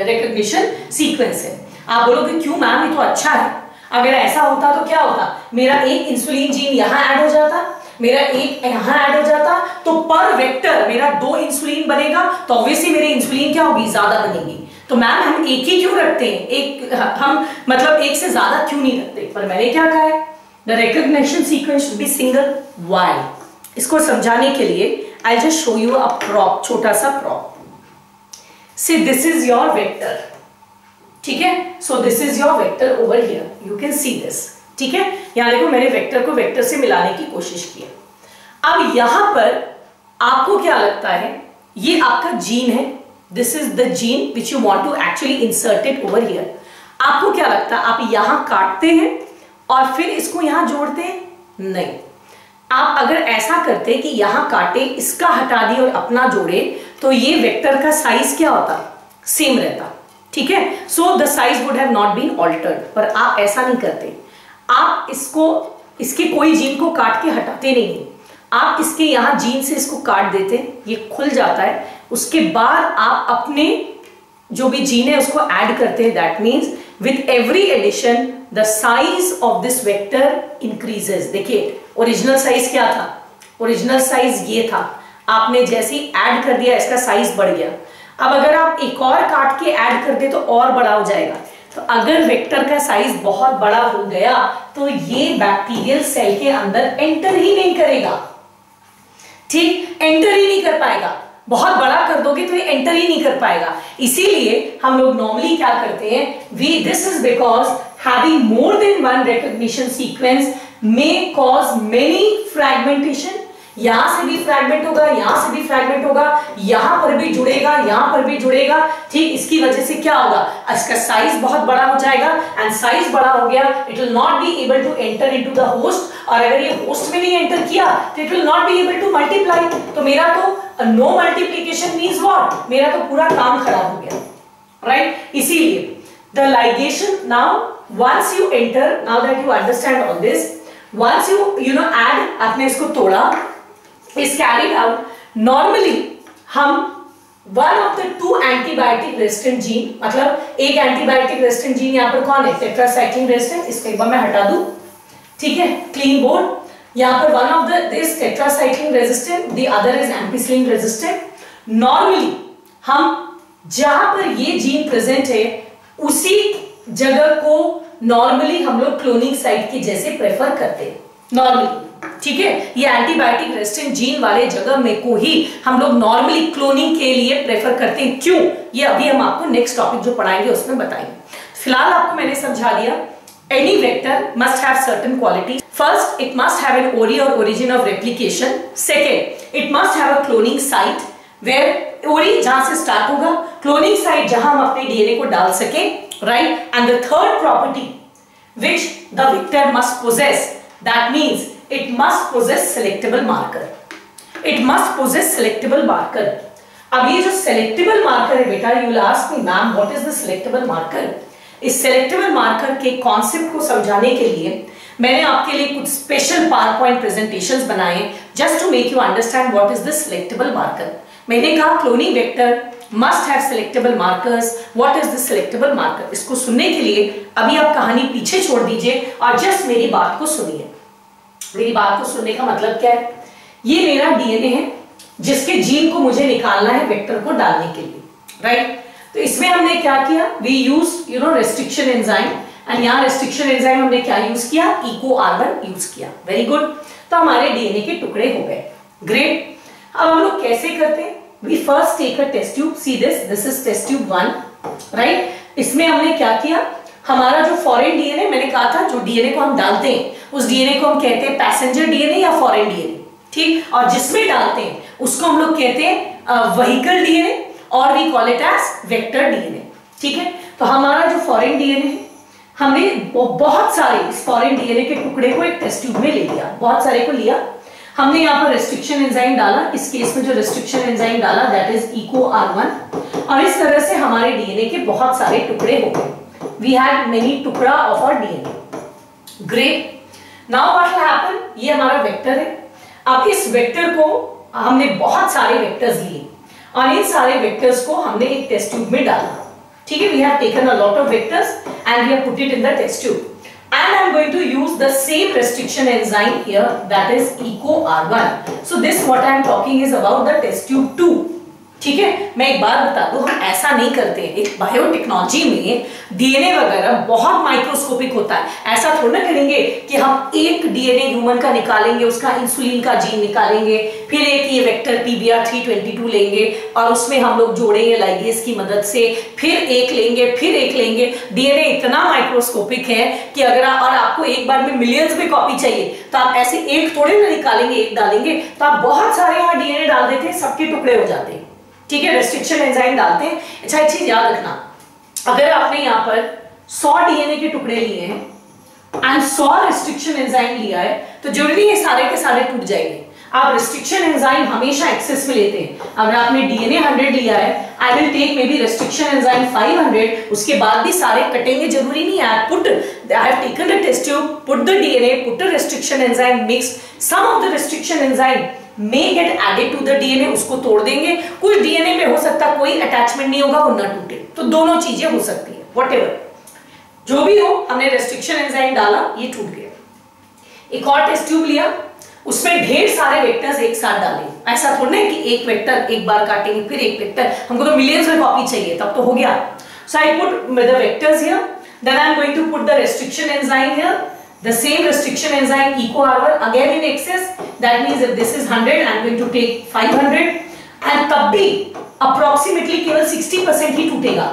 रिकॉग्निशन सीक्वेंस है। आप बोलोगे क्यों मैम, ये तो अच्छा है, अगर ऐसा होता तो क्या होता? मेरा एक इंसुलिन जीन यहाँ ऐड हो जाता, मेरा एक यहाँ ऐड हो जाता, तो पर वेक्टर मेरा 2 इंसुलिन बनेगा, तो ऑब्वियसली मेरी इंसुलिन क्या होगी? ज्यादा बनेगी। तो मैम हम एक ही क्यों रखते हैं, एक हम मतलब एक से ज्यादा क्यों नहीं रखते? पर मैंने क्या कहा है, the recognition sequence should be single. Why? इसको समझाने के लिए I just show you a prop, छोटा सा प्रॉप। से दिस इज योर वेक्टर, ठीक है। सो this is your vector over here, you can see this, ठीक है। यहां देखो मैंने वेक्टर को वेक्टर से मिलाने की कोशिश की है। अब यहां पर आपको क्या लगता है, ये आपका जीन है, this is the gene which you want to actually insert it over here. आपको क्या लगता है आप यहां काटते हैं और फिर इसको यहां जोड़ते हैं? नहीं, आप अगर ऐसा करते कि यहां काटे, इसका हटा दिए और अपना जोड़े, तो ये वेक्टर का साइज क्या होता? सेम रहता, ठीक है। So the size would have not been altered, पर आप ऐसा नहीं करते। आप इसको, इसके कोई जीन को काट के हटाते नहीं, आप इसके यहां जीन से इसको काट देते, ये खुल जाता है। उसके बाद आप अपने जो भी जीन है उसको ऐड करते हैं। That means with every addition the size of this vector increases. देखिए ओरिजिनल साइज क्या था? ओरिजिनल साइज ये था, आपने जैसे ही ऐड कर दिया इसका साइज बढ़ गया। अब अगर आप एक और काट के ऐड कर दे तो और बड़ा हो जाएगा। तो अगर वेक्टर का साइज बहुत बड़ा हो गया तो ये बैक्टीरियल सेल के अंदर एंटर ही नहीं करेगा, ठीक, एंटर ही नहीं कर पाएगा। बहुत बड़ा कर दोगे तो ये एंटर ही नहीं कर पाएगा। इसीलिए हम लोग नॉर्मली क्या करते हैं, this is because having more than one recognition sequence may cause many fragmentation। यहां से भी फ्रैगमेंट होगा, यहां से भी फ्रैगमेंट होगा, यहां पर भी जुड़ेगा, यहां पर भी जुड़ेगा, ठीक। इसकी वजह से क्या होगा, इसका साइज बहुत बड़ा हो जाएगा, एंड साइज बड़ा हो गया, it will not be able to enter into the host. और अगर ये होस्ट में नहीं एंटर किया तो it will not be able to multiply. तो मेरा तो नो मल्टीप्लीकेशन मीन्स व्हाट, मेरा तो पूरा काम खराब हो गया, राइट। इसीलिए the ligation, now once you enter, now that you understand all this, once you know add, आपने इसको तोड़ा, is carried out, normally हम one of the two antibiotic resistant gene, मतलब एक antibiotic resistant gene यहाँ पर कौन है, tetracycline resistant, इसको एक बार मैं हटा दूं, ठीक है, clean board। यहाँ पर one of the this tetracycline resistant, the other is ampicillin resistant। normally हम जहां पर ये जीन प्रेजेंट है उसी जगह को नॉर्मली हम लोग क्लोनिंग साइट की जैसे प्रेफर करते हैं नॉर्मली, ठीक है। ये एंटीबायोटिक रेजिस्टेंट जीन वाले जगह में को ही हम लोग नॉर्मली क्लोनिंग के लिए प्रेफर करते हैं। क्यों, ये अभी हम आपको नेक्स्ट टॉपिक जो पढ़ाएंगे उसमें बताएंगे। फिलहाल आपको मैंने समझा दिया, any vector must have certain qualities. First, it must have an ori और origin of replication. Second, it must have a cloning site where ori जहां से स्टार्ट होगा, क्लोनिंग साइट जहां हम अपने डीएनए को डाल सके, right? And the third property which the vector must possess, that means it must possess selectable marker. It must possess selectable marker. अब ये जो selectable marker है बेटा, you will ask me, ma'am, what is the selectable marker? इस selectable marker के concept को समझाने के लिए मैंने आपके लिए कुछ special PowerPoint presentations बनाए just to make you understand what is the selectable marker. मैंने कहा cloning vector must have selectable markers. What is the selectable marker? इसको सुनने के लिए अभी आप कहानी पीछे छोड़ दीजिए और जस्ट मेरी बात को सुनिए। मेरी बात को सुनने का मतलब क्या है, ये मेरा डीएनए है जिसके जीन को मुझे निकालना है वेक्टर को डालने के लिए, राइट। तो इसमें हमने क्या किया, we use restriction enzyme, and यहाँ रेस्ट्रिक्शन एंजाइम हमने क्या यूज किया, इको R1 यूज किया। Very good. तो हमारे डीएनए के टुकड़े हो गए, ग्रेट। अब हम लोग कैसे करते हैं, we first take a test tube, see this is test tube 1, right? इसमें हमने क्या किया, हमारा जो फॉरेन डीएनए, मैंने कहा था जो डीएनए को हम डालते हैं उस डीएनए को हम कहते हैं पैसेंजर डीएनए या फॉरेन डीएनए, ठीक। और जिसमें डालते हैं उसको हम लोग कहते हैं व्हीकल डीएनए, और we call it as vector DNA, ठीक है। तो हमारा जो फॉरेन डीएनए है, हमने बहुत सारे इस फॉरेन डीएनए के टुकड़े को एक टेस्ट ट्यूब में ले लिया, बहुत सारे को लिया। हमने यहाँ पर रेस्ट्रिक्शन एंजाइम डाला, इस केस में जो रेस्ट्रिक्शन एंजाइम डाला दैट इज इको R1, और इस तरह से हमारे डीएनए के बहुत सारे टुकड़े हो गए। वी हैड मेनी टुकड़ा of our DNA, great. Now what will happen, ये हमारा वेक्टर है। अब इस वेक्टर को हमने बहुत सारे वेक्टर्स लिए और इन सारे वेक्टर्स को हमने एक टेस्ट ट्यूब में डाला, ठीक है। We have taken a lot of vectors and we have put it in the test tube. And I'm going to use the same restriction enzyme here, that is eco R1. So this what I am talking is about the test tube 2, ठीक है, मैं एक बात बता दूं, हम ऐसा नहीं करते हैं। एक बायोटेक्नोलॉजी में डीएनए वगैरह बहुत माइक्रोस्कोपिक होता है। ऐसा थोड़ा करेंगे कि हम एक डीएनए ह्यूमन का निकालेंगे, उसका इंसुलिन का जीन निकालेंगे, फिर एक ये वेक्टर PBR322 लेंगे और उसमें हम लोग जोड़ेंगे लाइगेज की मदद से, फिर एक लेंगे, फिर एक लेंगे। डीएनए इतना माइक्रोस्कोपिक है कि अगर और आपको एक बार में मिलियंस में कॉपी चाहिए तो आप ऐसे एक थोड़े ना निकालेंगे, एक डालेंगे, तो आप बहुत सारे यहाँ डीएनए डाल देते हैं, सबके टुकड़े हो जाते हैं। ठीक है, रेस्ट्रिक्शन एंजाइम डालते हैं। अच्छा, एक चीज याद रखना, अगर आपने यहाँ पर 100 डीएनए के टुकड़े लिए हैं एंड 100 रेस्ट्रिक्शन एंजाइम लिया है तो जरूरी है सारे के सारे टूट जाएंगे। आप रेस्ट्रिक्शन एंजाइम हमेशा एक्सेस में लेते हैं। अगर आपने डीएनए 100 लिया है, I will take maybe restriction enzyme 500, उसके बाद भी सारे कटेंगे जरूरी नहीं है। I have taken the test tube, put the DNA, put the restriction enzyme, mix some of the restriction enzyme may get added to the DNA, उसको तोड़ देंगे। कुछ डीएनए में हो सकता है कोई अटैचमेंट नहीं होगा, वो ना टूटे, तो दोनों चीजें हो सकती है। व्हाटएवर जो भी हो, हमने रेस्ट्रिक्शन एंजाइम डाला, ये टूट गया। एक और टेस्ट ट्यूब लिया, उसमें ढेर सारे वेक्टर्स एक साथ डाले। ऐसा थोड़ा है कि एक वेक्टर एक बार काटेंगे, फिर एक वेक्टर, हमको तो मिलियंस में कॉपी चाहिए, तब तो हो गया। So I put the vectors here, then I am going to put the restriction enzyme here, the same restriction enzyme EcoR1 again in excess. That means if this is 100, I am going to take 500, and तब भी approximately केवल 60% ही टूटेगा,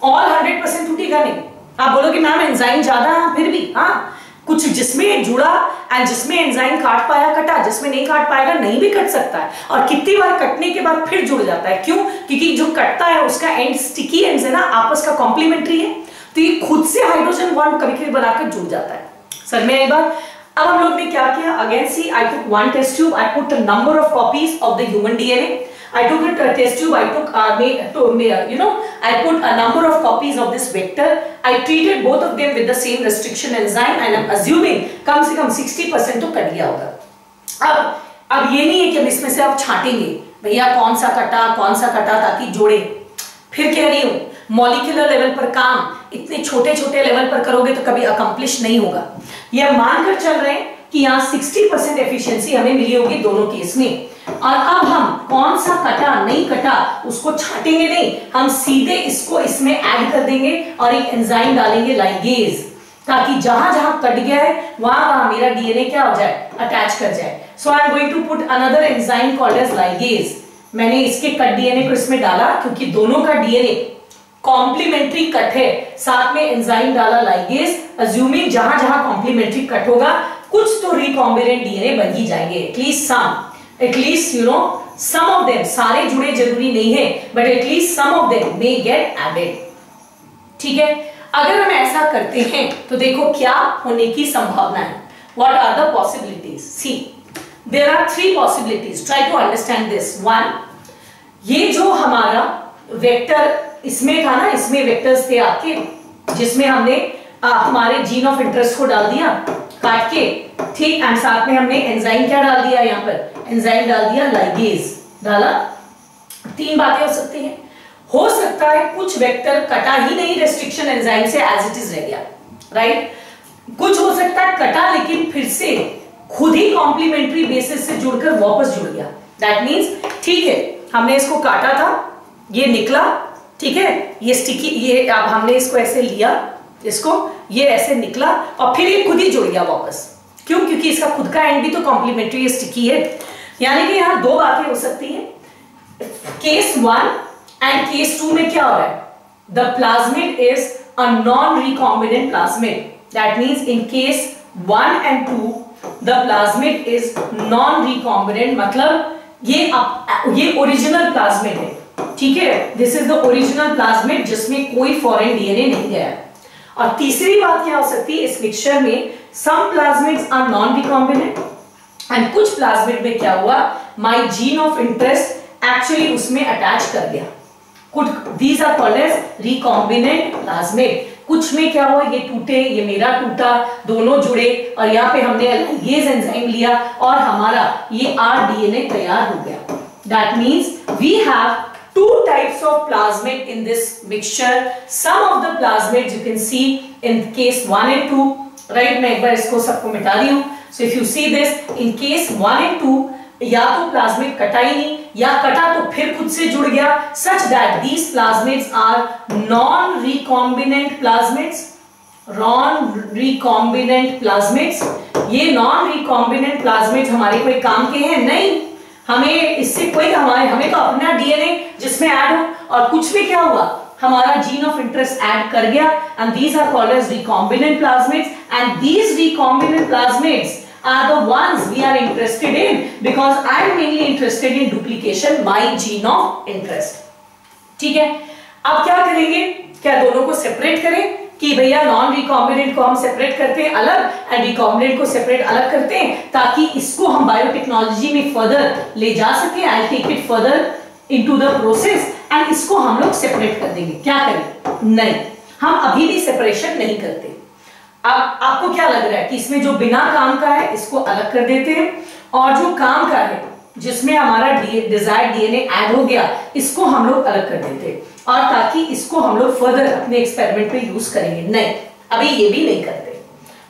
और 100% टूटेगा नहीं। आप बोलोगे ma'am enzyme ज्यादा है, फिर भी हाँ, कुछ जिसमें जुड़ा एंड जिसमें एंजाइम काट पाया कटा, जिसमें नहीं काट पाएगा नहीं भी कट सकता है, और कितनी बार कटने के बाद फिर जुड़ जाता है। क्यों? क्योंकि जो कटता है उसका एंड स्टिकी एंड्स है ना, आपस का कॉम्प्लीमेंट्री है, तो ये खुद से हाइड्रोजन बॉन्ड कभी कभी बनाकर जुड़ जाता है। सर में एक बार, अब हम लोग ने क्या किया, again see I took one test tube, I put the number of copies of the human DNA, I took a test tube, I took I put a number of copies of this vector, I treated both of them with the same restriction enzyme, and I'm assuming कम से कम 60% तो cut गया होगा। अब ये नहीं है कि हम इसमें से अब छाटेंगे भैया कौन सा कटा ताकि जोड़े। फिर कह रही हूँ, मॉलिक्यूलर लेवल पर काम इतने छोटे छोटे लेवल पर करोगे तो कभी अकम्प्लिश नहीं होगा। ये मानकर चल रहे हैं कि यहाँ 60% एफिशिएंसी हमें मिली होगी दोनों केस में, और अब हम कौन सा कटा नहीं कटा उसको छाटेंगे नहीं, हम सीधे इसको इसमें ऐड कर देंगे और एक एंजाइम डालेंगे लाइगेज, ताकि जहां जहां कट गया है वहां मेरा डीएनए क्या हो जाए, अटैच कर जाए। So I am going to put another enzyme called as ligase. मैंने इसके कट डीएनए को इसमें डाला क्योंकि दोनों का डीएनए कॉम्प्लीमेंट्री कट है, साथ में एंजाइम डाला लाइगेज, अज्यूमिंग जहां जहां कॉम्प्लीमेंट्री कट होगा कुछ तो रिकॉम्बिनेंट डीएनए बन ही जाएंगे, एटलीस्ट some of them, सारे जुड़े जरूरी नहीं है, but at least some of them may get added। ठीक है, अगर हम ऐसा करते हैं तो देखो क्या होने की संभावना है। What are the possibilities? See, there are 3 possibilities. Try to understand this. 1, ये जो हमारा वेक्टर इसमें था ना, इसमें वेक्टर्स थे आपके, जिसमें हमने हमारे जीन ऑफ इंटरेस्ट को डाल दिया काट के, ठीक, एंड साथ में हमने एंजाइम क्या डाल दिया, यहाँ पर एंजाइम डाल दिया लाइगेज डाला। 3 बातें हो सकती हैं। हो सकता है कुछ वेक्टर कटा ही नहीं रेस्ट्रिक्शन एंजाइम से, एज इट इज रह गया, राइट। कुछ हो सकता है कटा लेकिन फिर से खुद ही कॉम्प्लीमेंट्री बेसिस से जुड़कर वापस जुड़ गया। दैट मींस ठीक है, हमने इसको काटा था, ये निकला, ठीक है, ये स्टिकी, ये अब हमने इसको ऐसे लिया, इसको ये ऐसे निकला और फिर ये खुद ही जुड़ गया वापस। क्यों? क्योंकि इसका खुद का एंड भी तो कॉम्प्लीमेंट्री स्टिकी है। यानी कि यहां 2 बातें हो सकती हैं। केस 1 एंड केस 2 में क्या हो रहा है, the plasmid is a non recombinant plasmid. That means in case 1 and 2 the plasmid is non recombinant, मतलब ये ओरिजिनल प्लाज्मिड है, ठीक है, this is the original plasmid जिसमें कोई फॉरेन डीएनए नहीं गया। और तीसरी बात क्या हो सकती है, इस मिक्सचर में some plasmids are non recombinant and कुछ प्लाज्मिड में क्या हुआ, my gene of interest actually उसमें अटैच कर गया। कुछ these are called as recombinant plasmid. कुछ में क्या हुआ, ये टूटे, ये मेरा टूटा, दोनों जुड़े, और यहाँ पे हमने ये एंजाइम लिया और हमारा ये आरडीएनए तैयार हो गया। That means we have 2 types of plasmid in this mixture. Some of the plasmids you can see in case 1 and 2, right? मैं एक बार इसको सबको मिटा रही हूँ। So if you see this in case 1 and 2, या तो प्लाज्मिड कटा ही नहीं, या कटा तो फिर खुद से जुड़ गया, such that these plasmids are non-recombinant plasmids. non-recombinant plasmids, ये non-recombinant plasmids हमारे कोई काम के हैं नहीं, हमें इससे कोई हमें तो अपना डीएनए जिसमें ऐड हो, और कुछ भी क्या हुआ, हमारा जीन ऑफ इंटरेस्ट ऐड कर गया, and these are called as recombinant plasmids, and these recombinant plasmids are the ones we are interested in because I am mainly interested in duplication by gene of interest. ठीक है, अब क्या करेंगे, क्या दोनों को सेपरेट करें कि भैया नॉन रिकॉम्बिनेंट को हम सेपरेट करते हैं अलग एंड रिकॉम्बिनेंट को सेपरेट अलग करते हैं ताकि इसको हम बायोटेक्नोलॉजी में फर्दर ले जा सके. I take it further into the process and इसको हम लोग सेपरेट कर देंगे. क्या करें, नहीं, हम अभी भी सेपरेशन नहीं करते. अब आपको क्या लग रहा है कि इसमें जो बिना काम का है इसको अलग कर देते हैं, और जो काम का है जिसमें हमारा डिजायर्ड डीएनए ऐड हो गया इसको हम लोग अलग कर देते हैं, और ताकि इसको हम लोग फर्दर अपने एक्सपेरिमेंट में यूज करेंगे. नहीं, अभी ये भी नहीं करते.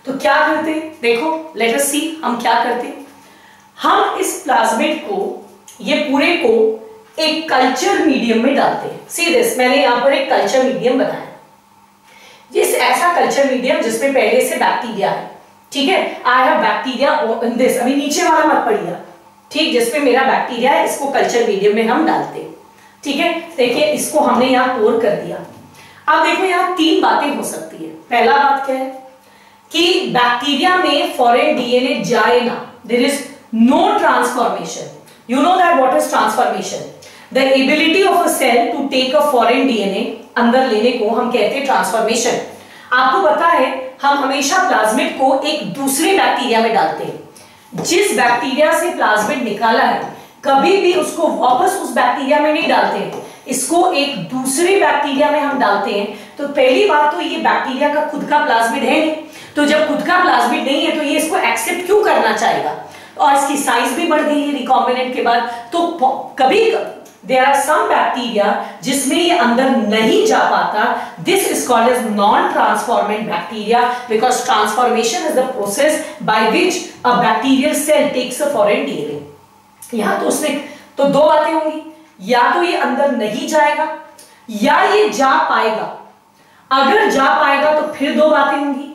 तो क्या करते, देखो लेट अस सी हम क्या करते. हम इस प्लाज्मिड को, ये पूरे को एक कल्चर मीडियम में डालते हैं. सी दिस, मैंने यहां पर एक कल्चर मीडियम बनाया, जिस ऐसा कल्चर मीडियम जिसमें पहले से बैक्टीरिया है. ठीक है, I have bacteria in this, अभी नीचे वाला मत पढ़िए, ठीक, जिसमें मेरा बैक्टीरिया है इसको कल्चर मीडियम में हम डालते हैं. ठीक है, देखिए इसको हमने यहां पोर कर दिया. अब देखो यहां तीन बातें हो सकती है. पहला बात क्या है कि बैक्टीरिया में फॉरेन डीएनए जाए ना, there is no transformation. You know that what is transformation, the ability of a cell to take a foreign DNA अंदर लेने को हम कहते हैं ट्रांसफॉर्मेशन. आपको पता है हम हमेशा प्लाज्मिड को एक दूसरे बैक्टीरिया में डालते हैं. जिस बैक्टीरिया से प्लाज्मिड निकाला है कभी भी उसको वापस उस बैक्टीरिया में नहीं डालते हैं, इसको एक दूसरे बैक्टीरिया में हम डालते हैं. तो पहली बात तो ये बैक्टीरिया का खुद का प्लाज्मिड है नहीं, तो जब खुद का प्लाज्मिड नहीं है तो ये इसको एक्सेप्ट क्यों करना चाहेगा, और इसकी साइज भी बढ़ गई है रिकॉम्बिनेंट के बाद. तो कभी there are some bacteria जिसमें ये अंदर नहीं जा पाता. This is called as non-transformant bacteria because transformation is the process by which a bacterial cell takes a foreign DNA. यहाँ तो उसमें तो दो बातें होंगी, या तो ये अंदर नहीं जाएगा या ये जा पाएगा. अगर जा पाएगा तो फिर दो बातें होंगी,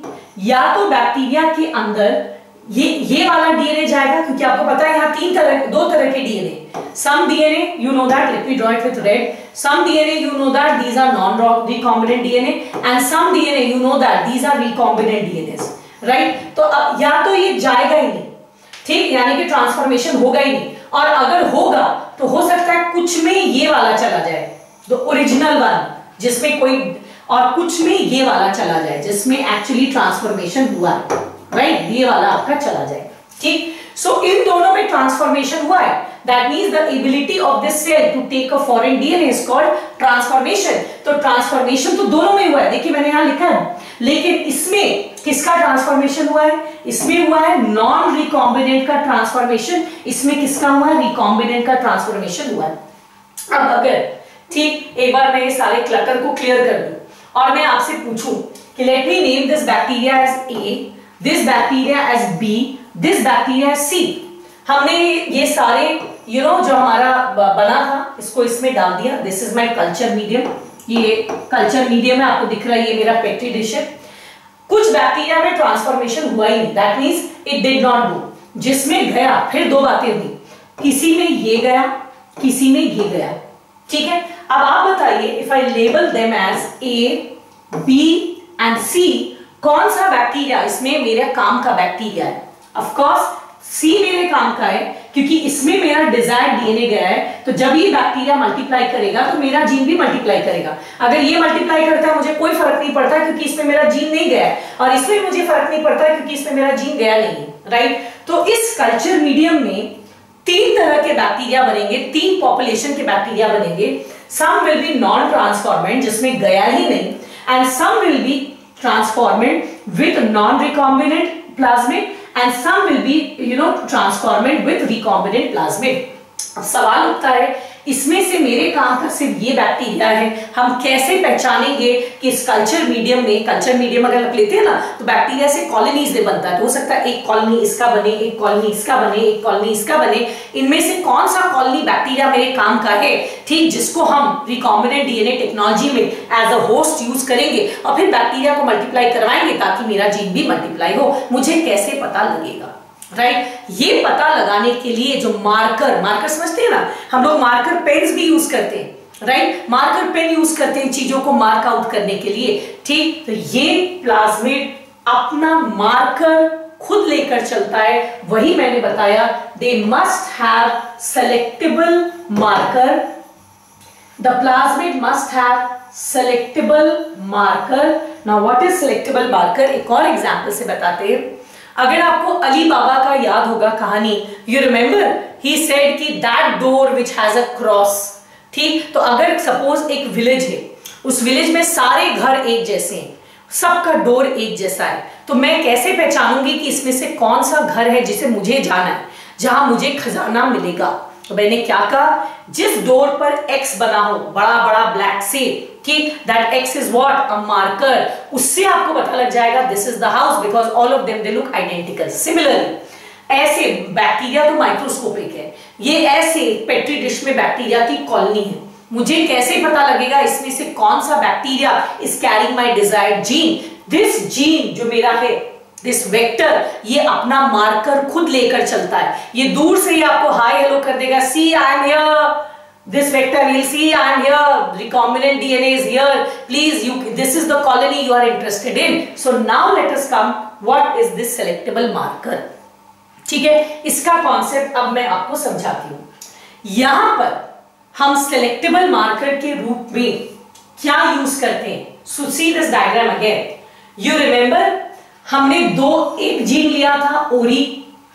या तो बैक्टीरिया के अंदर ये वाला डीएनए जाएगा, क्योंकि आपको पता है यहाँ दो तरह के DNA. Some DNA, you know that, let me draw it with red. Some DNA, you know that, these are non-recombinant DNA, and some DNA, you know that, these are recombinant DNAs, right? तो अब या तो ये जाएगा ही नहीं, ठीक, यानी कि ट्रांसफॉर्मेशन होगा ही नहीं, और अगर होगा तो हो सकता है कुछ में ये वाला चला जाए, द ओरिजिनल वन जिसमें कोई, और कुछ में ये वाला चला जाए जिसमें एक्चुअली ट्रांसफॉर्मेशन हुआ है, राइट, ये वाला आपका चला जाए. ठीक, सो इन दोनों में ट्रांसफॉर्मेशन हुआ है. That means the ability of this cell to take a foreign DNA is called transformation. तो ट्रांसफॉर्मेशन तो दोनों में हुआ है, देखिए मैंने यहाँ लिखा है, लेकिन इसमें किसका ट्रांसफॉर्मेशन हुआ है, इसमें हुआ है नॉन रिकॉम्बिनेंट का ट्रांसफॉर्मेशन, इसमें किसका हुआ है, रिकॉम्बिनेंट का ट्रांसफॉर्मेशन हुआ है. अब अगर ठीक एक बार मैं ये सारे क्लटर को क्लियर कर दूं और मैं आपसे पूछूं कि let me name this bacteria as A, this bacteria as B, this bacteria as C. हमने ये सारे जो हमारा बना था इसको इसमें डाल दिया. This is my culture medium, ये कल्चर मीडियम है, आपको दिख रहा है ये मेरा पेट्री डिश है. कुछ बैक्टीरिया में ट्रांसफॉर्मेशन हुआ ही नहीं, that means it did not go. जिसमें गया फिर दो बातें हुई, किसी में ये गया, किसी में ये गया. ठीक है, अब आप बताइए if I label them as A, B and C, कौन सा बैक्टीरिया इसमें मेरे काम का बैक्टीरिया है. ऑफ कोर्स सी मेरे काम का है क्योंकि इसमें मेरा डिजायर्ड डीएनए गया है. तो जब ये बैक्टीरिया मल्टीप्लाई करेगा तो मेरा जीन भी मल्टीप्लाई करेगा. अगर ये मल्टीप्लाई करता है मुझे कोई फर्क नहीं पड़ता क्योंकि इसमें मेरा जीन नहीं गया है, और इसमें मुझे फर्क नहीं पड़ता क्योंकि इसमें मेरा जीन गया नहीं है, राइट. तो इस कल्चर मीडियम में तीन तरह के बैक्टीरिया बनेंगे, तीन पॉपुलेशन के बैक्टीरिया बनेंगे. Some will be non transformant जिसमें गया ही नहीं, and some will be transformant with non recombinant plasmid, and some will be transformant with recombinant plasmid. अब सवाल उठता है, इसमें से मेरे काम का सिर्फ ये बैक्टीरिया है, हम कैसे पहचानेंगे कि इस कल्चर मीडियम में, कल्चर मीडियम अगर आप लेते हैं ना तो बैक्टीरिया से कॉलोनीज से बनता है, तो हो सकता है एक कॉलोनी इसका बने, एक कॉलोनी इसका बने, एक कॉलोनी इसका बने, इनमें से कौन सा कॉलोनी बैक्टीरिया मेरे काम का है, ठीक, जिसको हम रिकॉम्बिनेंट डीएनए टेक्नोलॉजी में एज अ होस्ट यूज करेंगे और फिर बैक्टीरिया को मल्टीप्लाई करवाएंगे ताकि मेरा जीन भी मल्टीप्लाई हो। मुझे कैसे पता लगेगा, राइट? ये पता लगाने के लिए जो मार्कर समझते हैं ना, हम लोग मार्कर पेन्स भी यूज करते हैं, राइट? मार्कर पेन यूज करते हैं चीजों को मार्क आउट करने के लिए, ठीक? तो ये प्लाज्मिड अपना मार्कर खुद लेकर चलता है, वही मैंने बताया, they must have selectable marker, the plasmid must have selectable marker. Now what is selectable marker? एक और एग्जांपल से बताते हैं। अगर आपको अली बाबा का याद होगा कहानी, यू रिमेंबर ही सेड कि that door which has a cross, ठीक? तो अगर सपोज एक विलेज है, उस विलेज में सारे घर एक जैसे हैं, सबका डोर एक जैसा है, तो मैं कैसे पहचानूंगी कि इसमें से कौन सा घर है जिसे मुझे जाना है, जहां मुझे खजाना मिलेगा? तो मैंने क्या कहा, जिस डोर पर एक्स बना हो बड़ा बड़ा ब्लैक से, ठीक, that x is what, a marker, उससे आपको पता लग जाएगा this is the house, because all of them they look identical. Similarly ऐसे बैक्टीरिया तो माइक्रोस्कोपिक है, ये ऐसे पेट्री डिश में बैक्टीरिया की कॉलोनी है, मुझे कैसे पता लगेगा इसमें से कौन सा bacteria is carrying my desired gene? This gene जो मेरा है, दिस वेक्टर, ये अपना मार्कर खुद लेकर चलता है, ये दूर से ही आपको हाय हेलो कर देगा, see I am here, this vector will see I am here, recombinant DNA is here, please this is the colony you are interested in. So now let us come, what is this selectable marker? ठीक है, इसका concept अब मैं आपको समझाती हूं। यहां पर हम सेलेक्टेबल मार्कर के रूप में क्या यूज करते हैं? So see this diagram again. You remember हमने एक जीन लिया था ओरी,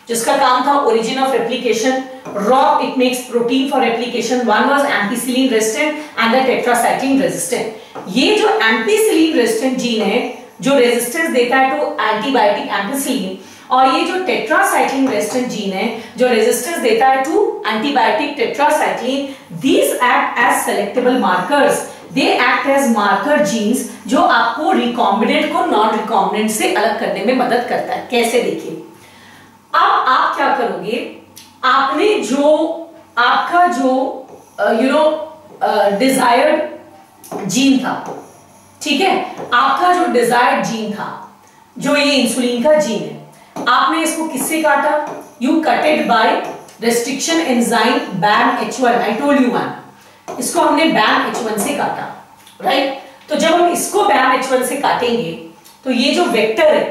जिसका काम था origin of replication, ROP it makes protein for replication, one was ampicillin resistant and the tetracycline resistant। ये जो ampicillin resistant जीन है जो रेजिस्टेंस देता है टू एंटीबायोटिक एम्पिसिलिन, और ये जो टेट्रासाइक्लिन रेजिस्टेंट जीन है जो रेजिस्टेंस देता है to antibiotic tetracycline, these act as selectable markers, they act as marker genes जो आपको रिकॉम्बिनेंट को नॉन रिकॉम्बिनेंट से अलग करने में मदद करता है। कैसे? देखिए, अब आप क्या करोगे, आपने जो आपका जो डिजायर्ड जीन था, ठीक है, आपका जो डिजायर्ड जीन था, जो ये इंसुलिन का जीन है, आपने इसको किससे काटा? You cutted by restriction enzyme BAMH1, I told you one, इसको हमने BAMH1 से काटा, राइट? तो जब हम इसको BAMH1 से काटेंगे तो ये जो वेक्टर है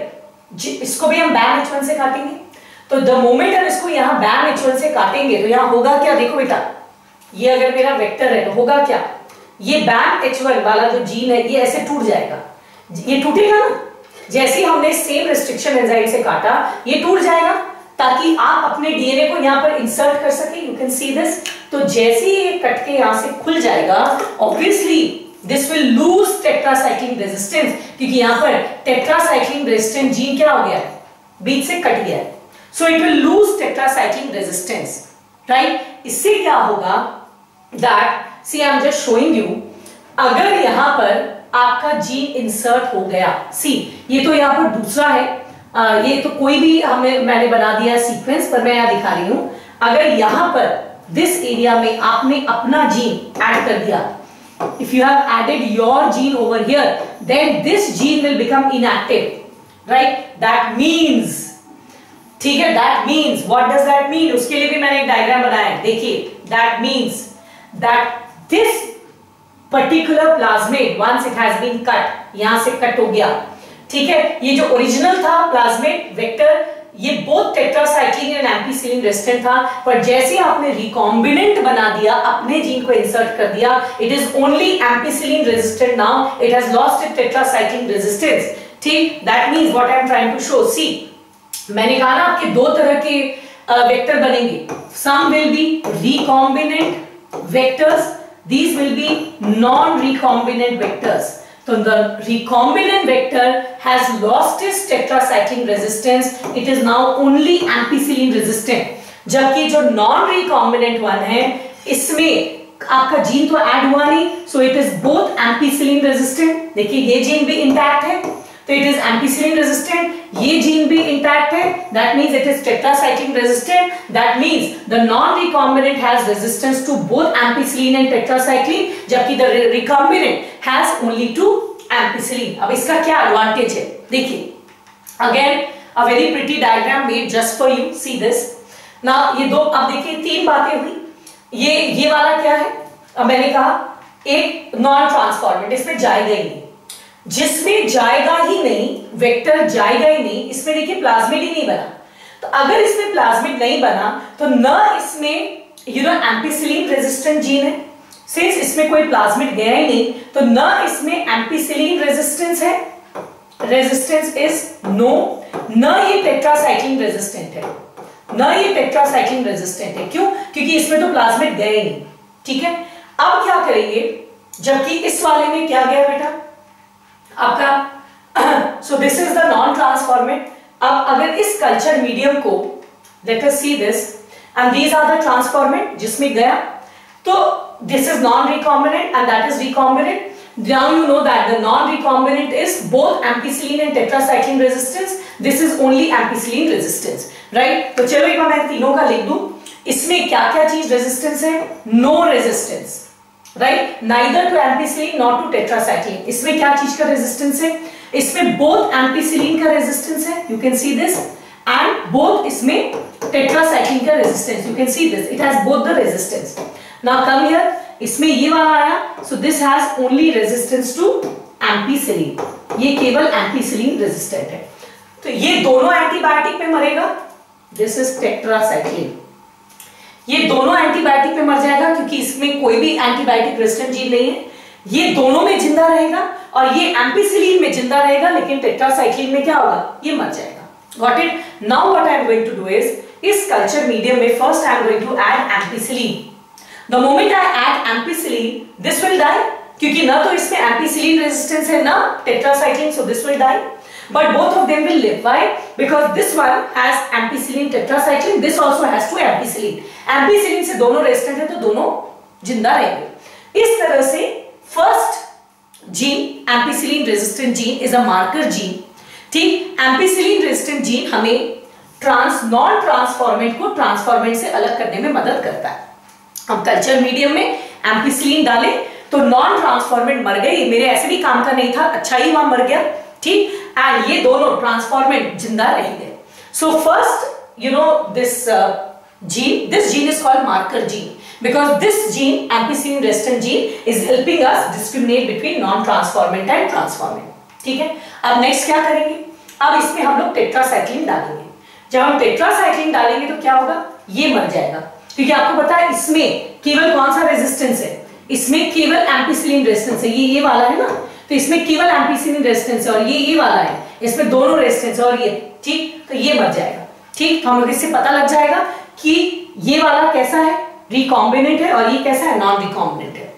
इसको भी हम BAMH1 से काटेंगे, तो द मोमेंट हम इसको यहाँ BAMH1 से काटेंगे तो यहाँ होगा क्या? देखो बेटा, ये अगर मेरा वेक्टर है तो होगा क्या? ये BAMH1 वाला जो जीन है ये ऐसे टूट जाएगा, ये टूटेगा ना, जैसे ही हमने सेम रेस्ट्रिक्शन एंजाइम से काटा ये टूट जाएगा ताकि आप अपने डीएनए को यहाँ पर इंसर्ट कर सके। You can see this. तो जैसे ही ये कट के यहाँ से खुल जाएगा, obviously this will lose tetracycline resistance, क्योंकि यहाँ पर टेट्रासाइक्लिन रेजिस्टेंट जीन क्या हो गया है? बीच से कट गया है, so it will lose tetracycline resistance, right? इससे क्या होगा that, see I am just showing you, अगर यहाँ पर आपका जीन इंसर्ट हो गया, सी ये तो यहाँ पर दूसरा है, ये तो कोई भी मैंने बना दिया सीक्वेंस, पर मैं यहाँ दिखा रही हूं, अगर यहाँ पर दिस एरिया में आपने अपना जीन ऐड कर दिया, if you have added your gene over here, then this gene will become inactive, right? That means, ठीक है, that means, what does that mean? उसके लिए भी मैंने एक डायग्राम बनाया है, देखिए, that means that this particular plasmid, once it has been cut, यहां से कट हो गया, ठीक है, ये जो ओरिजिनल था प्लाज्मिड वेक्टर, ये both tetracycline and ampicillin resistant था, पर जैसे आपने रिकॉम्बिनेंट बना दिया, अपने जीन को इंसर्ट कर दिया, it is only ampicillin resistant now, it has lost its tetracycline resistance, ठीक? That means what I am trying to show, see मैंने कहा ना आपके दो तरह के वेक्टर बनेंगे, some will be recombinant vectors, these will be non-recombinant vectors. So the recombinant vector has lost its tetracycline resistance, it is now only ampicillin resistant. जबकि जो नॉन रिकॉम्बिनेंट वन है इसमें आपका जीन तो ऐड हुआ नहीं, so it is both ampicillin resistant. देखिए ये जीन भी इंटैक्ट है तो इट इज एम्पीसिलिन रेजिस्टेंट, ये जीन भी इंटैक्ट है that means it is tetracycline resistant, that means the non recombinant has resistance to both ampicillin and tetracycline, जबकि the recombinant has only to ampicillin. अब इसका क्या advantage है, देखिए again a very pretty diagram made just for you, see this now. ये दो, अब देखिए तीन बातें हुई, ये वाला क्या है, अब मैंने कहा एक नॉन ट्रांसफॉर्मेंट, इसमें जाएगा ही नहीं, जिसमें जाएगा ही नहीं, वेक्टर जाएगा ही नहीं, इसमें देखिए प्लाज्मिड ही नहीं बना। तो अगर इसमें प्लाज्मिड नहीं बना तो न इसमें एम्पीसिलिन रेजिस्टेंट जीन है, सिंस इसमें कोई प्लाज्मिड गया ही नहीं तो न इसमें एम्पीसिलिन रेजिस्टेंस है, रेजिस्टेंस इज नो, न ये टेट्रासाइक्लिन रेजिस्टेंट है, न ये टेट्रासाइक्लिन रेजिस्टेंट है। क्यों? क्योंकि इसमें तो प्लाज्मिड गए ही नहीं। ठीक है, अब क्या करेंगे, जबकि इस वाले में क्या गया बेटा आपका, so this is the non transformant. अब अगर इस कल्चर मीडियम को, let us see this and these are the transformant जिसमें गया, तो this is non recombinant and that is recombinant. Now you know that the non-recombinant is both ampicillin and tetracycline resistance. This is only ampicillin resistance, right? तो चलो एक बार मैं तीनों का लिख दूं। इसमें क्या-क्या चीज रेजिस्टेंस है? No resistance, right? Neither to ampicillin nor to tetracycline. इसमें क्या चीज का रेजिस्टेंस है? इसमें both ampicillin का रेजिस्टेंस है, you can see this, and both इसमें tetracycline का resistance, you can see this. It has both the resistance. Now come here. इसमें ये वाला आया, so this has only resistance to ampicillin, ये केवल एम्पीसिलिन रेजिस्टेंट है। तो ये दोनों एंटीबायोटिक में मरेगा, दिस इज टेट्रासाइक्लिन, ये दोनों एंटीबायोटिक में मर जाएगा क्योंकि इसमें कोई भी एंटीबायोटिक रेजिस्टेंट जीन नहीं है, ये दोनों में जिंदा रहेगा और ये एम्पीसिलिन में जिंदा रहेगा, लेकिन टेट्रासाइक्लिन में क्या होगा, ये मर जाएगा। Got it? Now what I am going to do is, इस कल्चर मीडियम में first I am going to add ampicillin. The moment I add ampicillin, this will die, क्योंकि ना तो इसमें ampicillin resistance है ना tetracycline, so this will die. But both of them will live. Why? Because this one has ampicillin tetracycline, this also has two ampicillin. Ampicillin से दोनों resistant है तो दोनों जिंदा रहेंगे। इस तरह से first gene, ampicillin resistant gene is a marker gene. ठीक, ampicillin resistant gene हमें non transformant को transformant से अलग करने में मदद करता है। हम कल्चर मीडियम में एम्पीसिलिन डाले तो नॉन ट्रांसफॉर्मेंट मर गए, ये मेरे ऐसे भी काम का नहीं था, अच्छा ही वहां मर गया। ठीक, एंड ये दोनों ट्रांसफॉर्मेंट जिंदा रहेंगे। So first this gene is called marker gene because this gene ampicillin resistant gene is helping us discriminate between non transformant and transformant. ठीक है, अब नेक्स्ट क्या करेंगे, अब इसमें हम लोग टेट्रासाइक्लिन डालेंगे। जब हम टेट्रासाइक्लिन डालेंगे तो क्या होगा, ये मर जाएगा, क्योंकि आपको पता है इसमें केवल कौन सा रेजिस्टेंस है, इसमें केवल एम्पीसिलिन रेजिस्टेंस है, ये वाला है ना, तो इसमें केवल एम्पीसिलिन रेजिस्टेंस है और ये वाला है, इसमें दोनों रेजिस्टेंस है और ये, ठीक, तो ये मर जाएगा। ठीक, तो हम लोग इससे पता लग जाएगा कि ये वाला कैसा है, रिकॉम्बिनेंट है और ये कैसा है, नॉन रिकॉम्बिनेंट है।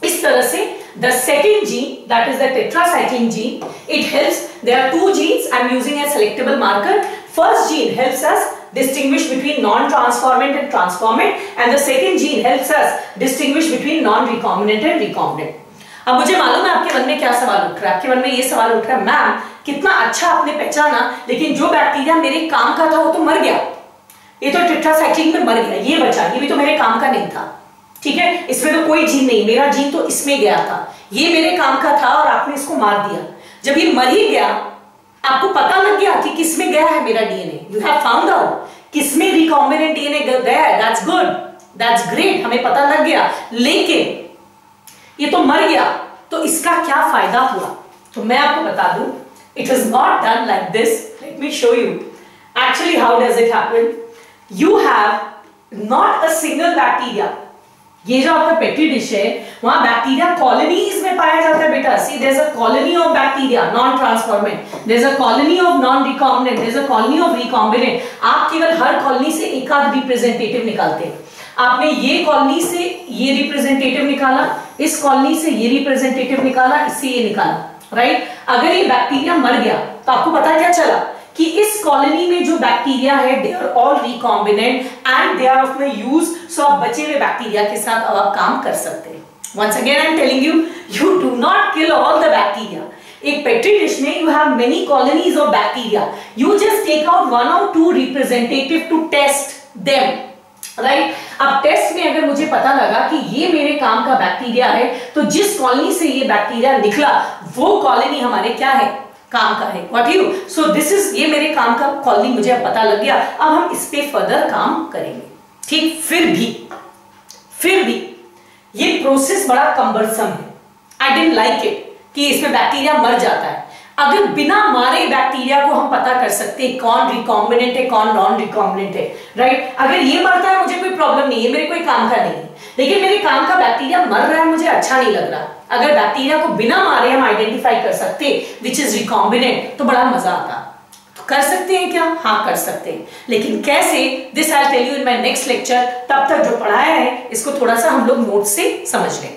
इस तरह से the second gene, that is the tetracycline gene, it helps, there are two genes, I am using a selectable marker. First gene helps us distinguish between non-transformant and transformant, and the second gene helps us distinguish between non-recombinant and recombinant. अब मुझे मालूम है आपके मन में क्या सवाल उठ रहा है, आपके मन में ये सवाल उठ रहा है, मैम कितना अच्छा आपने पहचाना, लेकिन जो बैक्टीरिया मेरे काम का था वो तो मर गया, ये तो टेट्रासाइक्लिन में मर गया, ये बचा, ये भी तो मेरे काम का नहीं था। ठीक है, इसमें तो कोई जीन नहीं, मेरा जीन तो इसमें गया था, ये मेरे काम का था और आपने इसको मार दिया। जब ये मर ही गया, आपको पता लग गया कि किसमें गया है मेरा DNA, you have found out किसमें रिकॉम्बिनेंट डीएनए गया है, दैट्स गुड, दैट्स ग्रेट, हमें पता लग गया, लेकिन ये तो मर गया, तो इसका क्या फायदा हुआ? तो मैं आपको बता दूं, it is not done like this, let me show you actually how does it happen. You have not a single bacteria, ये जो आपका पेट्री डिश है वहां बैक्टीरिया कॉलोनीज में पाया जाता है बेटा। See there is a colony of bacteria non transformant, there is a colony of non recombinant, there is a colony of recombinant. आप केवल हर कॉलोनी से एक आध रिप्रेजेंटेटिव निकालते हैं। आपने ये कॉलोनी से ये रिप्रेजेंटेटिव निकाला, इस कॉलोनी से ये रिप्रेजेंटेटिव निकाला, इससे ये निकाला, राइट। अगर ये बैक्टीरिया मर गया तो आपको पता क्या चला कि इस कॉलोनी में जो बैक्टीरिया है they are all recombinant and they are of my use, so आप बचे हुए बैक्टीरिया के साथ अब आप काम कर सकते हैं। Once again I am telling you, you do not kill all the bacteria. एक पेट्री डिश में you have many colonies of bacteria, you just take out 1 or 2 representative to test them, right. अब test में अगर मुझे पता लगा कि ये मेरे काम का बैक्टीरिया है, तो जिस कॉलोनी से ये बैक्टीरिया निकला वो कॉलोनी हमारे क्या है, काम का है। What you, so this is, ये मेरे काम का कॉलोनी मुझे अब पता लग गया, अब हम इस पे फर्दर काम करेंगे, ठीक। फिर भी ये प्रोसेस बड़ा कम्बरसम है। आई डिडंट लाइक इट कि इसमें बैक्टीरिया मर जाता है। अगर बिना मारे बैक्टीरिया को हम पता कर सकते हैं कौन रिकॉम्बिनेंट है कौन नॉन रिकॉम्बिनेंट है, राइट। अगर ये मरता है मुझे कोई प्रॉब्लम नहीं है, मेरे कोई काम का नहीं है, लेकिन मेरे काम का बैक्टीरिया मर रहा है मुझे अच्छा नहीं लग रहा। अगर बैक्टीरिया को बिना मारे हम आइडेंटिफाई कर सकते विच इज रिकॉम्बिनेंट तो बड़ा मजा आता। तो कर सकते हैं क्या? हाँ कर सकते हैं, लेकिन कैसे, this I will tell you in my next lecture. तब तक जो पढ़ाया है इसको थोड़ा सा हम लोग नोट से समझ लें।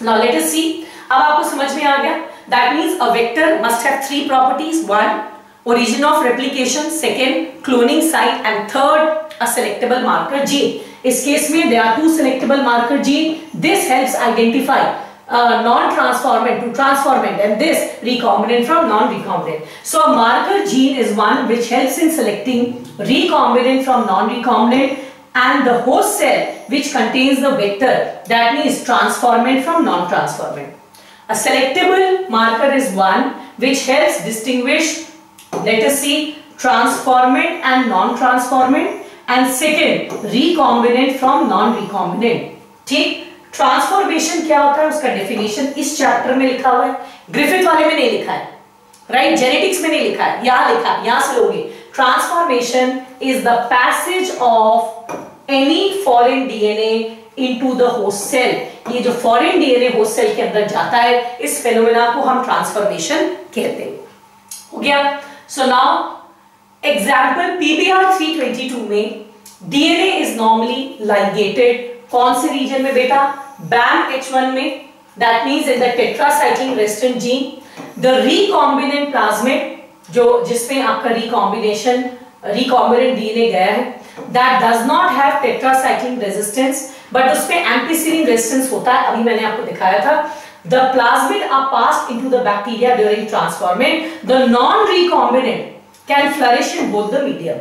नाउ लेट अस सी, अब आपको समझ में आ गया। That means a vector must have 3 properties. 1, origin of replication. 2, cloning site. And 3, a selectable marker gene. इस केस में there are 2 selectable marker gene. This helps identify non-transformant to transformant, and this recombinant from non-recombinant. So a marker gene is one which helps in selecting recombinant from non-recombinant and the host cell which contains the vector, that means transformant from non-transformant. A selectable marker is one which helps distinguish, let us see, transformant and non-transformant, and second, recombinant from non-recombinant. ठीक, transformation क्या होता है उसका definition इस chapter में लिखा हुआ है, ग्रिफिथ वाले में नहीं लिखा है, राइट, जेनेटिक्स में नहीं लिखा है, यहाँ लिखा है, यहाँ से लोगे। Transformation is the passage of any foreign DNA into the host cell. ये जो फॉरेन डीएनए होस्ट सेल के अंदर जाता है, इस फेनोमेना को हम ट्रांसफॉर्मेशन कहते हैं। हो गया। सो नाउ एग्जांपल पीबीआर 322 में डीएनए इज नॉर्मली लाइगेटेड कौन से रीजन में बेटा? BAM H1 में, that means in the tetracycline resistant gene. The recombinant plasmid, जो जिसमें आपका रिकॉम्बिनेंट डीएनए गया है, that does not have tetracycline resistance, but उसमें एम्पिसिलिन रेजिस्टेंस होता है, अभी मैंने आपको दिखाया था। The plasmid are passed into the bacteria during transformant. The non recombinant can flourish in both the medium.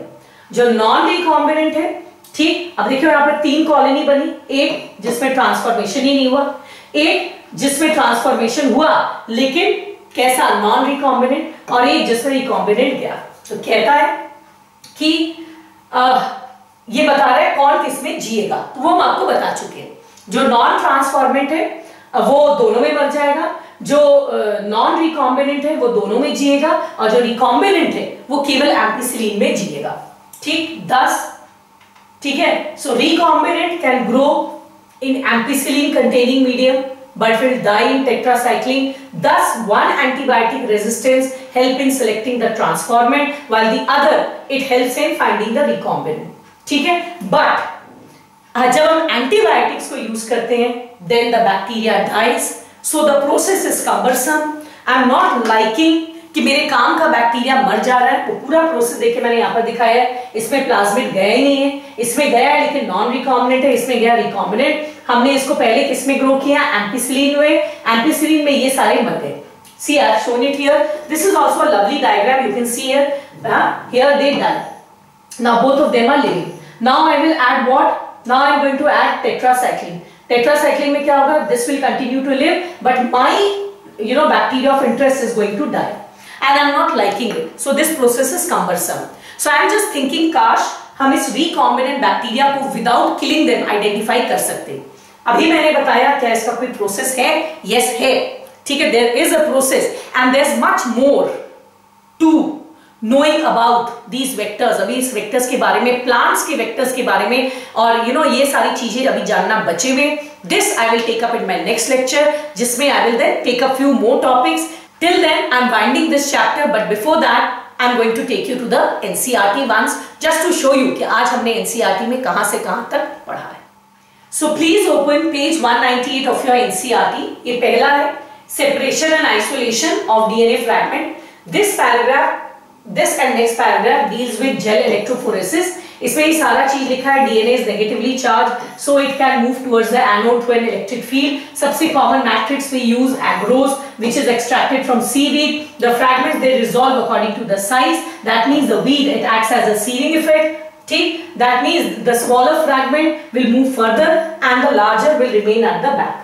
जो नॉन रिकॉम्बिनेंट है, ठीक, अब देखिए यहाँ पर 3 कॉलोनी बनी, एक जिसमें ट्रांसफॉर्मेशन ही नहीं हुआ, एक जिसमें ट्रांसफॉर्मेशन हुआ लेकिन कैसा, नॉन रिकॉम्बिनेंट, और एक जिसमें रिकॉम्बिनेंट गया। तो कहता है कि ये बता रहा है कौन किसमें जिएगा, तो वो हम आपको बता चुके हैं। जो नॉन ट्रांसफॉर्मेंट है वो दोनों में मर जाएगा, जो नॉन रिकॉम्बिनेंट है वो दोनों में जिएगा, और जो रिकॉम्बिनेंट है वो केवल एम्पिसिलिन में जिएगा। ठीक, 10, ठीक है। So recombinant can grow in ampicillin containing medium but will die in tetracycline. Thus, one antibiotic resistance help in selecting the transformant, while the other it helps in finding the recombinant. ठीक है, but जब हम antibiotics को use करते हैं, then the bacteria dies. So the process is cumbersome. I'm not liking कि मेरे काम का बैक्टीरिया मर जा रहा है। वो पूरा प्रोसेस देखिए मैंने यहाँ पर दिखाया है। इसमें प्लाज्मिड गया ही नहीं है, इसमें गया है लेकिन नॉन रिकॉम्बिनेंट है, इसमें गया रिकॉम्बिनेंट। हमने इसको पहले किसमें ग्रो किया? एम्पिसिलिन में। एम्पिसिलिन में ये सारे मर गए। See, I have shown it here. This is also a lovely diagram. You can see here. Here they die. Now both of them are living. Now I will add what? Now I am going to add tetracycline. Tetracycline में क्या होगा? This will continue to live, but my bacteria of interest is going to die. And I'm not liking it. So this process is cumbersome. So I'm just thinking, काश हम इस recombinant bacteria को without killing them identify कर सकते। अभी मैंने बताया क्या इसका कोई प्रोसेस है? Yes है, ठीक है, there is a process and there's much more to knowing about these vectors. अभी इस वेक्टर्स के बारे में, प्लांट्स के वेक्टर्स के बारे में, और ये सारी चीजें अभी जानना बचे हुए। This I will take up in my next lecture, जिसमें I will then take up few more topics. Till then, I'm winding this chapter, but before that, I'm going to take you to the NCERT ones, just to show you कि आज हमने NCERT में कहाँ से कहाँ तक पढ़ा है। So please open page 198 of your NCERT. ये पहला है, separation and isolation of DNA fragment. This paragraph this and next paragraph deals with gel electrophoresis. इसमें ये सारा चीज लिखा है. DNA is negatively charged, so it can move towards the anode through an electric field. सबसे common matrix we use agarose, which is extracted from seaweed. The fragments they resolve according to the size. That means the weed it acts as a sealing effect. ठीक, that means the smaller fragment will move further and the larger will remain at the back.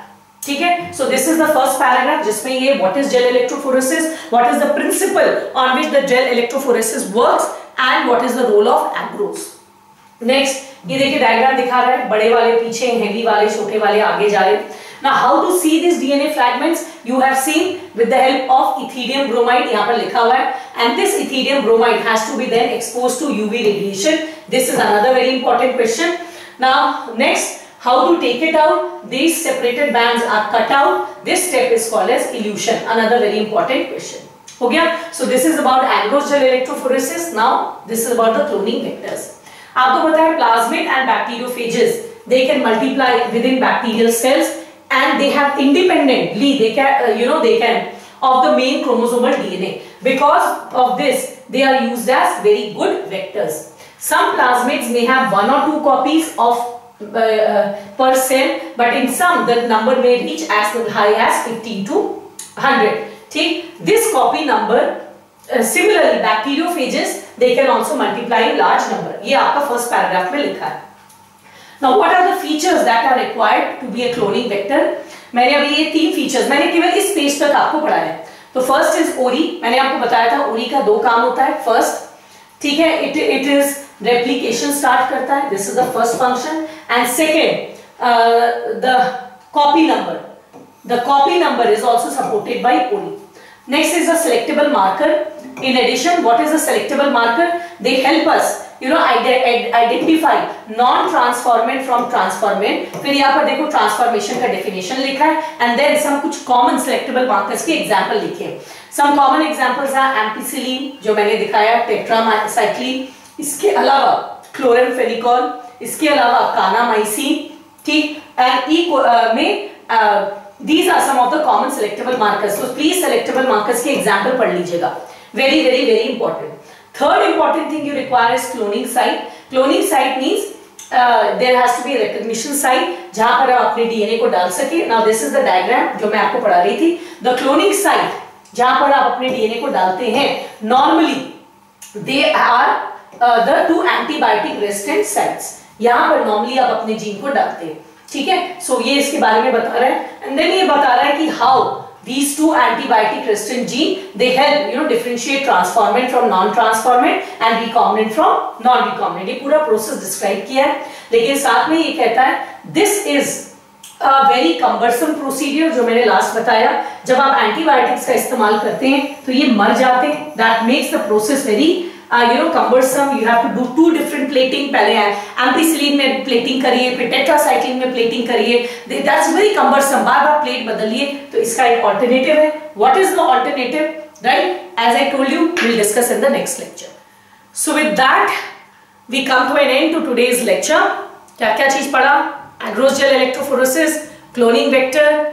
ठीक है. So this is the first paragraph जिसमें ये what is gel electrophoresis, what is the principle on which the gel electrophoresis works and what is the role of agarose. Next ये देखिए diagram दिखा रहा है. बड़े वाले पीछे, हेवी वाले छोटे वाले आगे जा रहे. Now how to see these DNA fragments? You have seen with the help of ethidium bromide. यहाँ पर लिखा हुआ है. And this ethidium bromide has to be then exposed to UV radiation. This is another very important question. Now next, how to take it out? These separated bands are cut out. This step is called as elution. Another very important question. हो गया? So this is about agarose gel electrophoresis. Now this is about the cloning vectors. आपको पता है plasmid and bacteriophages they can multiply within bacterial cells and they have independently they can of the main chromosomal DNA. Because of this they are used as very good vectors. Some plasmids may have 1 or 2 copies of per cell, but in some the number may reach as high as 15 to 100. ठीक, this copy number similarly bacteriophages they can also multiply in large number. ये आपका first paragraph में लिखा है. Now what are the features that are required to be a cloning vector? मैंने अभी ये 3 features मैंने केवल इस पेज तक आपको पढ़ाया है. तो first is ORI. मैंने आपको बताया था ORI का 2 काम होता है. First, ठीक है, it is replication start करता है. This is the first function. And second, the copy number. The copy number is also supported by ORI. Next is a selectable marker. In addition, what is a selectable marker? They help us, identify non-transformant from transformant. फिर यहाँ पर देखो transformation का definition लिखा है, and then some कुछ common selectable markers के example लिखे हैं. Some common examples are ampicillin जो मैंने दिखाया, tetracycline, इसके अलावा chloramphenicol, इसके अलावा kanamycin, ठीक, and में these are some of the common selectable markers. So please selectable markers के example पढ़ लीजिएगा. Very very very important. Third important thing you require is cloning site. Cloning site means there has to be a recognition site जहाँ पर आप अपने DNA को डाल सके. Now this is the diagram जो मैं आपको पढ़ा रही थी. The cloning site जहाँ पर आप अपने DNA को डालते हैं, normally they are the 2 antibiotic resistant sites. यहाँ पर normally आप अपने जीन को डालते हैं. ठीक है. So ये इसके बारे में बता रहा है. And then ये बता रहा है कि how these 2 antibiotic resistant gene they help differentiate transformant from non-transformant and recombinant from non-recombinant. ये पूरा process describe किया है. लेकिन साथ में ये कहता है this is a very cumbersome procedure जो मैंने last बताया. जब आप antibiotics का इस्तेमाल करते हैं तो ये मर जाते हैं. That makes the process very cumbersome. You have to do 2 different plating. पहले ampicillin में plating करिए, फिर tetracycline में plating करिए. That's very cumbersome. बार-बार plate बदलिए. तो इसका एक alternative है. What is the alternative? Right? As I told you, we'll discuss in the next lecture. So with that, we come to an end to today's lecture. क्या-क्या चीज पढ़ा? Agarose gel electrophoresis, cloning vector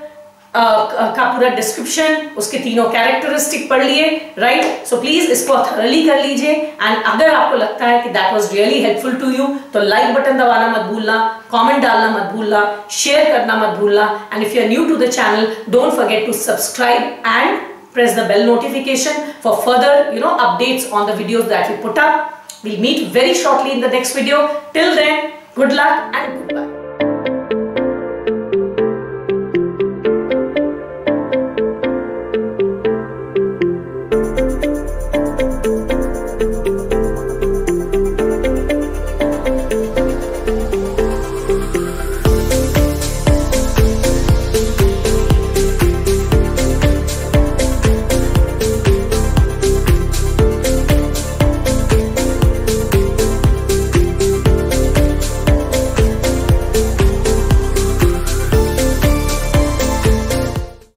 का पूरा description, उसके तीनों characteristic पढ़ लिए. Right. So please इसको थॉरली कर लीजिए. एंड अगर आपको लगता है कि that was really helpful to you तो लाइक बटन दबाना मत भूलना, कमेंट डालना मत भूलना, शेयर करना मत भूलना. And if you are new to the channel don't forget to subscribe and press the bell notification for further updates on the videos that we put up. We'll meet very shortly in the next video. Till then, good luck and goodbye.